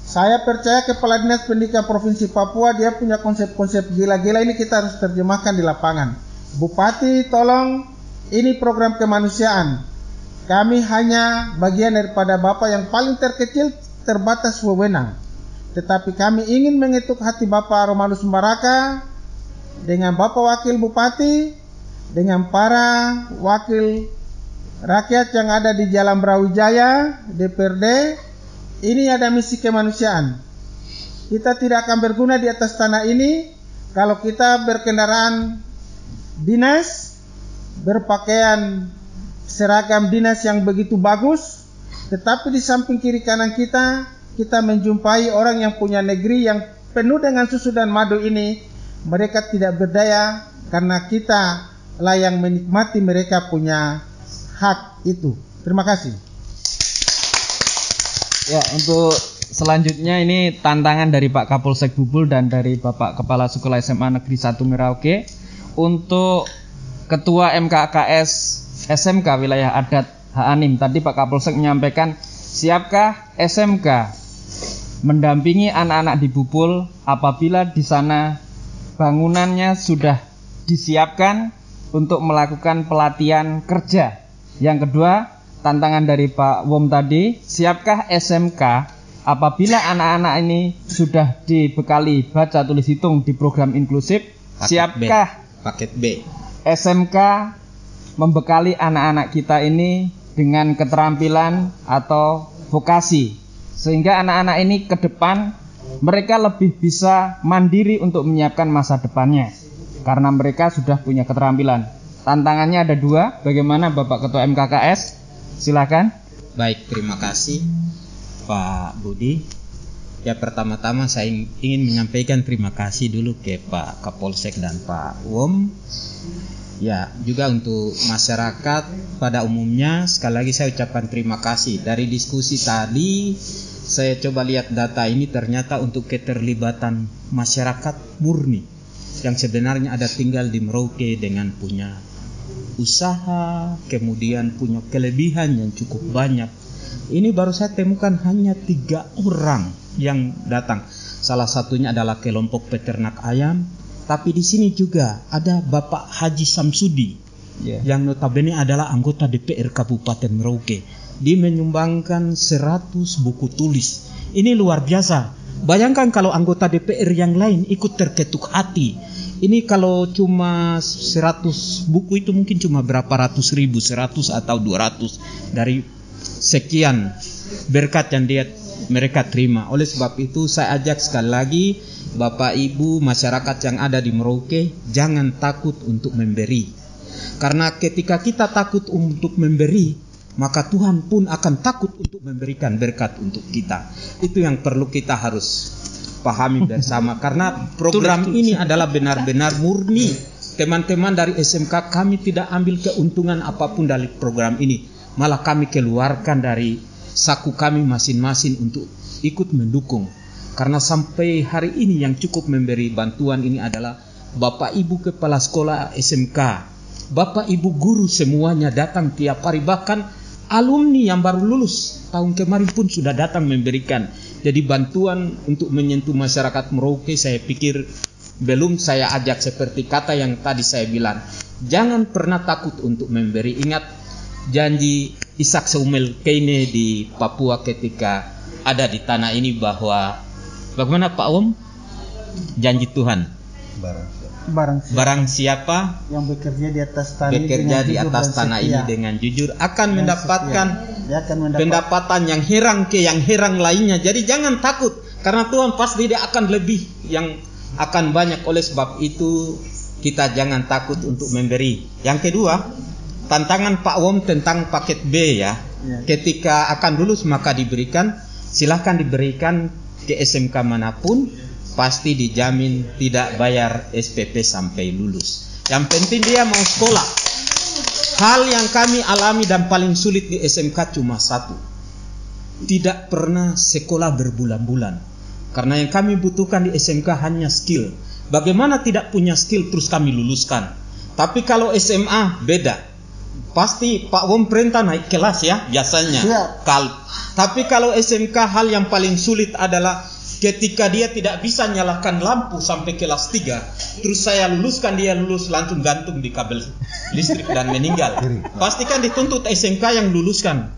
[SPEAKER 3] Saya percaya Kepala Dinas Pendidikan Provinsi Papua dia punya konsep-konsep gila-gila, ini kita harus terjemahkan di lapangan. Bupati tolong, ini program kemanusiaan. Kami hanya bagian daripada Bapak yang paling terkecil, terbatas wewenang. Tetapi kami ingin mengetuk hati Bapak Romanus Mbaraka dengan Bapak Wakil Bupati, dengan para wakil rakyat yang ada di Jalan Brawijaya, DPRD, ini ada misi kemanusiaan. Kita tidak akan berguna di atas tanah ini kalau kita berkendaraan dinas, berpakaian seragam dinas yang begitu bagus, tetapi di samping kiri kanan kita menjumpai orang yang punya negeri yang penuh dengan susu dan madu ini. Mereka tidak berdaya karena kita lah yang menikmati mereka punya hak itu. Terima kasih.
[SPEAKER 1] Ya, untuk selanjutnya ini tantangan dari Pak Kapolsek Bubul dan dari Bapak Kepala Sekolah SMA Negeri 1 Merauke untuk Ketua MKKS SMK Wilayah Adat Haanim. Tadi Pak Kapolsek menyampaikan, siapkah SMK mendampingi anak-anak di Bubul apabila di sana bangunannya sudah disiapkan untuk melakukan pelatihan kerja. Yang kedua, tantangan dari Pak Wom tadi, siapkah SMK apabila anak-anak ini sudah dibekali baca tulis hitung di program inklusif? Siapkah
[SPEAKER 4] paket B
[SPEAKER 1] SMK membekali anak-anak kita ini dengan keterampilan atau vokasi, sehingga anak-anak ini ke depan mereka lebih bisa mandiri untuk menyiapkan masa depannya karena mereka sudah punya keterampilan. Tantangannya ada dua. Bagaimana Bapak Ketua MKKS? Silakan.
[SPEAKER 4] Baik, terima kasih Pak Budi. Ya, pertama-tama saya ingin menyampaikan terima kasih dulu ke Pak Kapolsek dan Pak Wom. Ya, juga untuk masyarakat pada umumnya, sekali lagi saya ucapkan terima kasih. Dari diskusi tadi saya coba lihat data ini, ternyata untuk keterlibatan masyarakat murni yang sebenarnya ada tinggal di Merauke dengan punya usaha, kemudian punya kelebihan yang cukup banyak. Ini baru saya temukan hanya 3 orang yang datang. Salah satunya adalah kelompok peternak ayam, tapi di sini juga ada Bapak Haji Samsudi, yang notabene adalah anggota DPR Kabupaten Merauke. Dia menyumbangkan 100 buku tulis. Ini luar biasa. Bayangkan kalau anggota DPR yang lain ikut terketuk hati. Ini kalau cuma 100 buku itu mungkin cuma berapa ratus ribu, 100 atau 200 dari sekian berkat yang mereka terima. Oleh sebab itu saya ajak sekali lagi Bapak Ibu masyarakat yang ada di Merauke, jangan takut untuk memberi. Karena ketika kita takut untuk memberi, maka Tuhan pun akan takut untuk memberikan berkat untuk kita. Itu yang perlu kita harus pahami bersama, karena program ini adalah benar-benar murni. Teman-teman dari SMK, kami tidak ambil keuntungan apapun dari program ini, malah kami keluarkan dari saku kami masing-masing untuk ikut mendukung. Karena sampai hari ini yang cukup memberi bantuan ini adalah Bapak Ibu Kepala Sekolah SMK, Bapak Ibu guru semuanya datang tiap hari, bahkan alumni yang baru lulus tahun kemarin pun sudah datang memberikan. Jadi bantuan untuk menyentuh masyarakat Merauke, saya pikir belum saya ajak seperti kata yang tadi saya bilang. Jangan pernah takut untuk memberi. Ingat janji Ishak Samuel Keynes di Papua ketika ada di tanah ini, bahwa bagaimana Pak Om? Janji Tuhan. Barang siapa
[SPEAKER 3] yang bekerja di atas tanah
[SPEAKER 4] ini dengan jujur akan mendapatkan pendapatan yang heran lainnya. Jadi jangan takut, karena Tuhan pasti dia akan lebih, yang akan banyak. Oleh sebab itu kita jangan takut untuk memberi. Yang kedua, tantangan Pak Wom tentang paket B ya. Ketika akan lulus maka diberikan, silahkan diberikan ke SMK manapun, pasti dijamin tidak bayar SPP sampai lulus. Yang penting dia mau sekolah. Hal yang kami alami dan paling sulit di SMK cuma satu, tidak pernah sekolah berbulan-bulan. Karena yang kami butuhkan di SMK hanya skill. Bagaimana tidak punya skill terus kami luluskan. Tapi kalau SMA beda, pasti Pak Wom perintah naik kelas ya biasanya. Tapi kalau SMK hal yang paling sulit adalah ketika dia tidak bisa nyalakan lampu sampai kelas 3, terus saya luluskan, dia lulus langsung gantung di kabel listrik dan meninggal. Pastikan dituntut SMK yang luluskan.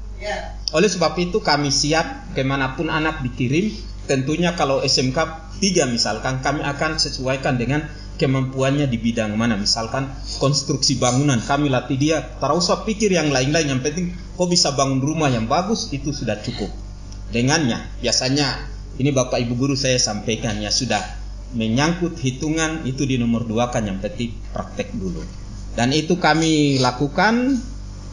[SPEAKER 4] Oleh sebab itu kami siap kemanapun anak dikirim. Tentunya kalau SMK 3 misalkan, kami akan sesuaikan dengan kemampuannya di bidang mana. Misalkan konstruksi bangunan, kami latih dia, tak usah pikir yang lain-lain, yang penting kau bisa bangun rumah yang bagus, itu sudah cukup. Dengannya, biasanya ini Bapak Ibu Guru saya sampaikan ya, sudah menyangkut hitungan itu di nomor 2 kan, yang penting praktek dulu. Dan itu kami lakukan.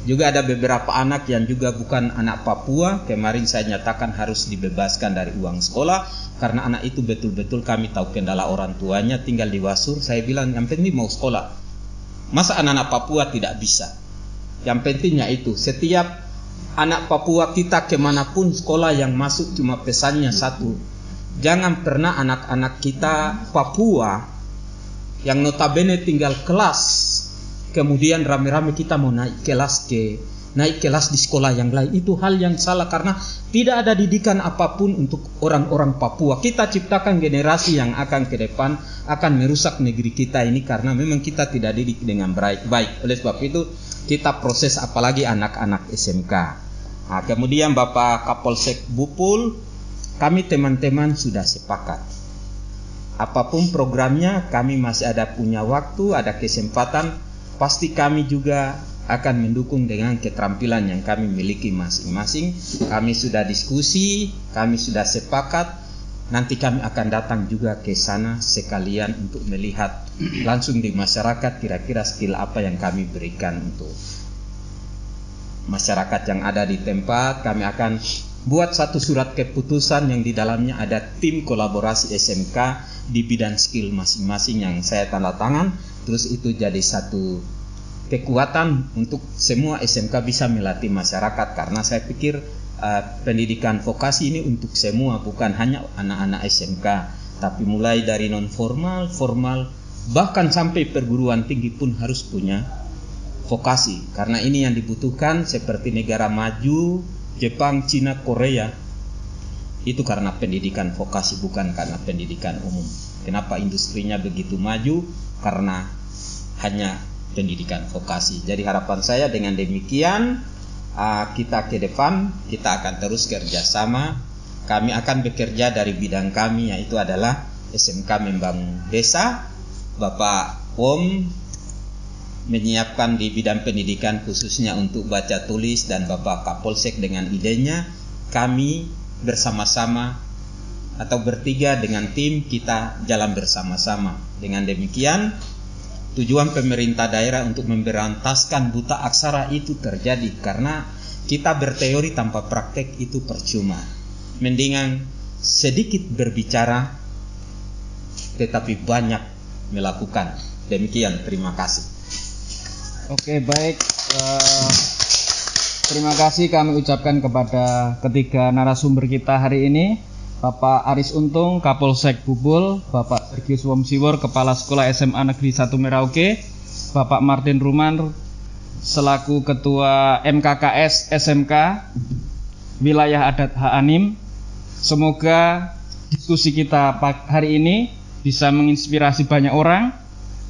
[SPEAKER 4] Juga ada beberapa anak yang juga bukan anak Papua, kemarin saya nyatakan harus dibebaskan dari uang sekolah, karena anak itu betul-betul kami tahu kendala orang tuanya, tinggal di Wasur. Saya bilang yang penting mau sekolah, masa anak-anak Papua tidak bisa? Yang pentingnya itu, setiap anak Papua kita kemanapun sekolah yang masuk, cuma pesannya satu, jangan pernah anak-anak kita Papua yang notabene tinggal kelas, kemudian rame-rame kita mau naik kelas di sekolah yang lain. Itu hal yang salah, karena tidak ada didikan apapun untuk orang-orang Papua. Kita ciptakan generasi yang akan ke depan akan merusak negeri kita ini, karena memang kita tidak didik dengan baik. Oleh sebab itu kita proses, apalagi anak-anak SMK. Nah, kemudian Bapak Kapolsek Bupul, kami teman-teman sudah sepakat, apapun programnya kami masih ada punya waktu, ada kesempatan, pasti kami juga akan mendukung dengan keterampilan yang kami miliki masing-masing. Kami sudah diskusi, kami sudah sepakat, nanti kami akan datang juga ke sana sekalian untuk melihat langsung di masyarakat kira-kira skill apa yang kami berikan untuk masyarakat yang ada di tempat. Kami akan buat satu surat keputusan yang di dalamnya ada tim kolaborasi SMK di bidang skill masing-masing yang saya tanda tangan. Terus itu jadi satu kekuatan untuk semua SMK bisa melatih masyarakat, karena saya pikir pendidikan vokasi ini untuk semua, bukan hanya anak-anak SMK, tapi mulai dari non formal, formal, bahkan sampai perguruan tinggi pun harus punya vokasi, karena ini yang dibutuhkan. Seperti negara maju Jepang, Cina, Korea, itu karena pendidikan vokasi, bukan karena pendidikan umum. Kenapa industrinya begitu maju? Karena hanya pendidikan vokasi. Jadi harapan saya dengan demikian, kita ke depan kita akan terus kerjasama. Kami akan bekerja dari bidang kami, yaitu adalah SMK Membangun Desa. Bapak Wom menyiapkan di bidang pendidikan khususnya untuk baca tulis, dan Bapak Kapolsek dengan idenya. Kami bersama-sama atau bertiga dengan tim kita jalan bersama-sama. Dengan demikian tujuan pemerintah daerah untuk memberantaskan buta aksara itu terjadi, karena kita berteori tanpa praktek itu percuma. Mendingan sedikit berbicara tetapi banyak melakukan. Demikian, terima kasih.
[SPEAKER 1] Oke, baik. Terima kasih kami ucapkan kepada ketiga narasumber kita hari ini. Bapak Aris Untung, Kapolsek Bupul, Bapak Sergius Womsiwor, Kepala Sekolah SMA Negeri 1 Merauke, Bapak Martin Ruman, selaku Ketua MKKS SMK Wilayah Adat Haanim. Semoga diskusi kita hari ini bisa menginspirasi banyak orang.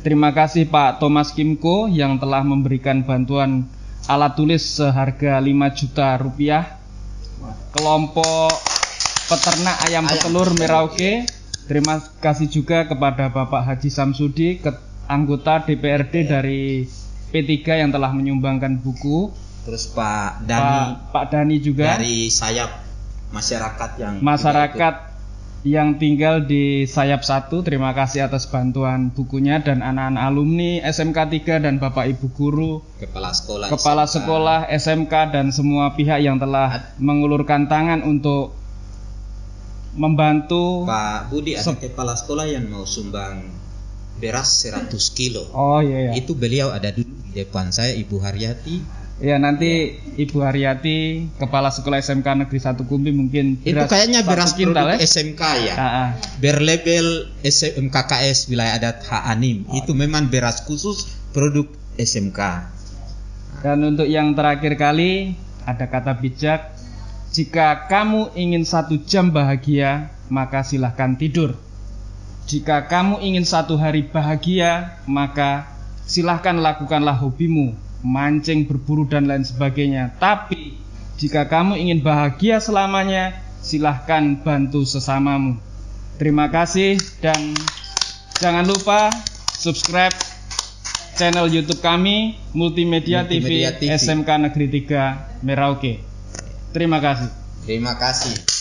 [SPEAKER 1] Terima kasih Pak Thomas Kimko yang telah memberikan bantuan alat tulis seharga 5 juta rupiah. Kelompok Peternak Ayam Petelur Merauke. Terima kasih juga kepada Bapak Haji Samsudi, anggota DPRD dari P3 yang telah menyumbangkan buku.
[SPEAKER 4] Terus Pak Dani,
[SPEAKER 1] Pak Dani juga
[SPEAKER 4] dari sayap masyarakat
[SPEAKER 1] yang tinggal di sayap 1. Terima kasih atas bantuan bukunya, dan anak-anak alumni SMK 3 dan Bapak Ibu guru, kepala sekolah SMK dan semua pihak yang telah mengulurkan tangan untuk membantu.
[SPEAKER 4] Pak Budi, ada kepala sekolah yang mau sumbang beras 100 kilo.
[SPEAKER 1] Oh iya.
[SPEAKER 4] Itu beliau ada duduk di depan saya, Ibu Haryati.
[SPEAKER 1] Ya, nanti Ibu Haryati, Kepala Sekolah SMK Negeri 1 Kumbi, mungkin
[SPEAKER 4] itu kayaknya beras
[SPEAKER 1] kintal,
[SPEAKER 4] produk SMK ya. Berlabel MKKS Wilayah Adat Haanim. Itu memang beras khusus produk SMK.
[SPEAKER 1] Dan untuk yang terakhir kali, ada kata bijak. Jika kamu ingin 1 jam bahagia, maka silahkan tidur. Jika kamu ingin 1 hari bahagia, maka silahkan lakukanlah hobimu, mancing, berburu, dan lain sebagainya. Tapi jika kamu ingin bahagia selamanya, silahkan bantu sesamamu. Terima kasih, dan jangan lupa subscribe channel YouTube kami Multimedia TV
[SPEAKER 4] Multimedia TV.
[SPEAKER 1] SMK Negeri 3 Merauke. Terima kasih.
[SPEAKER 4] Terima kasih.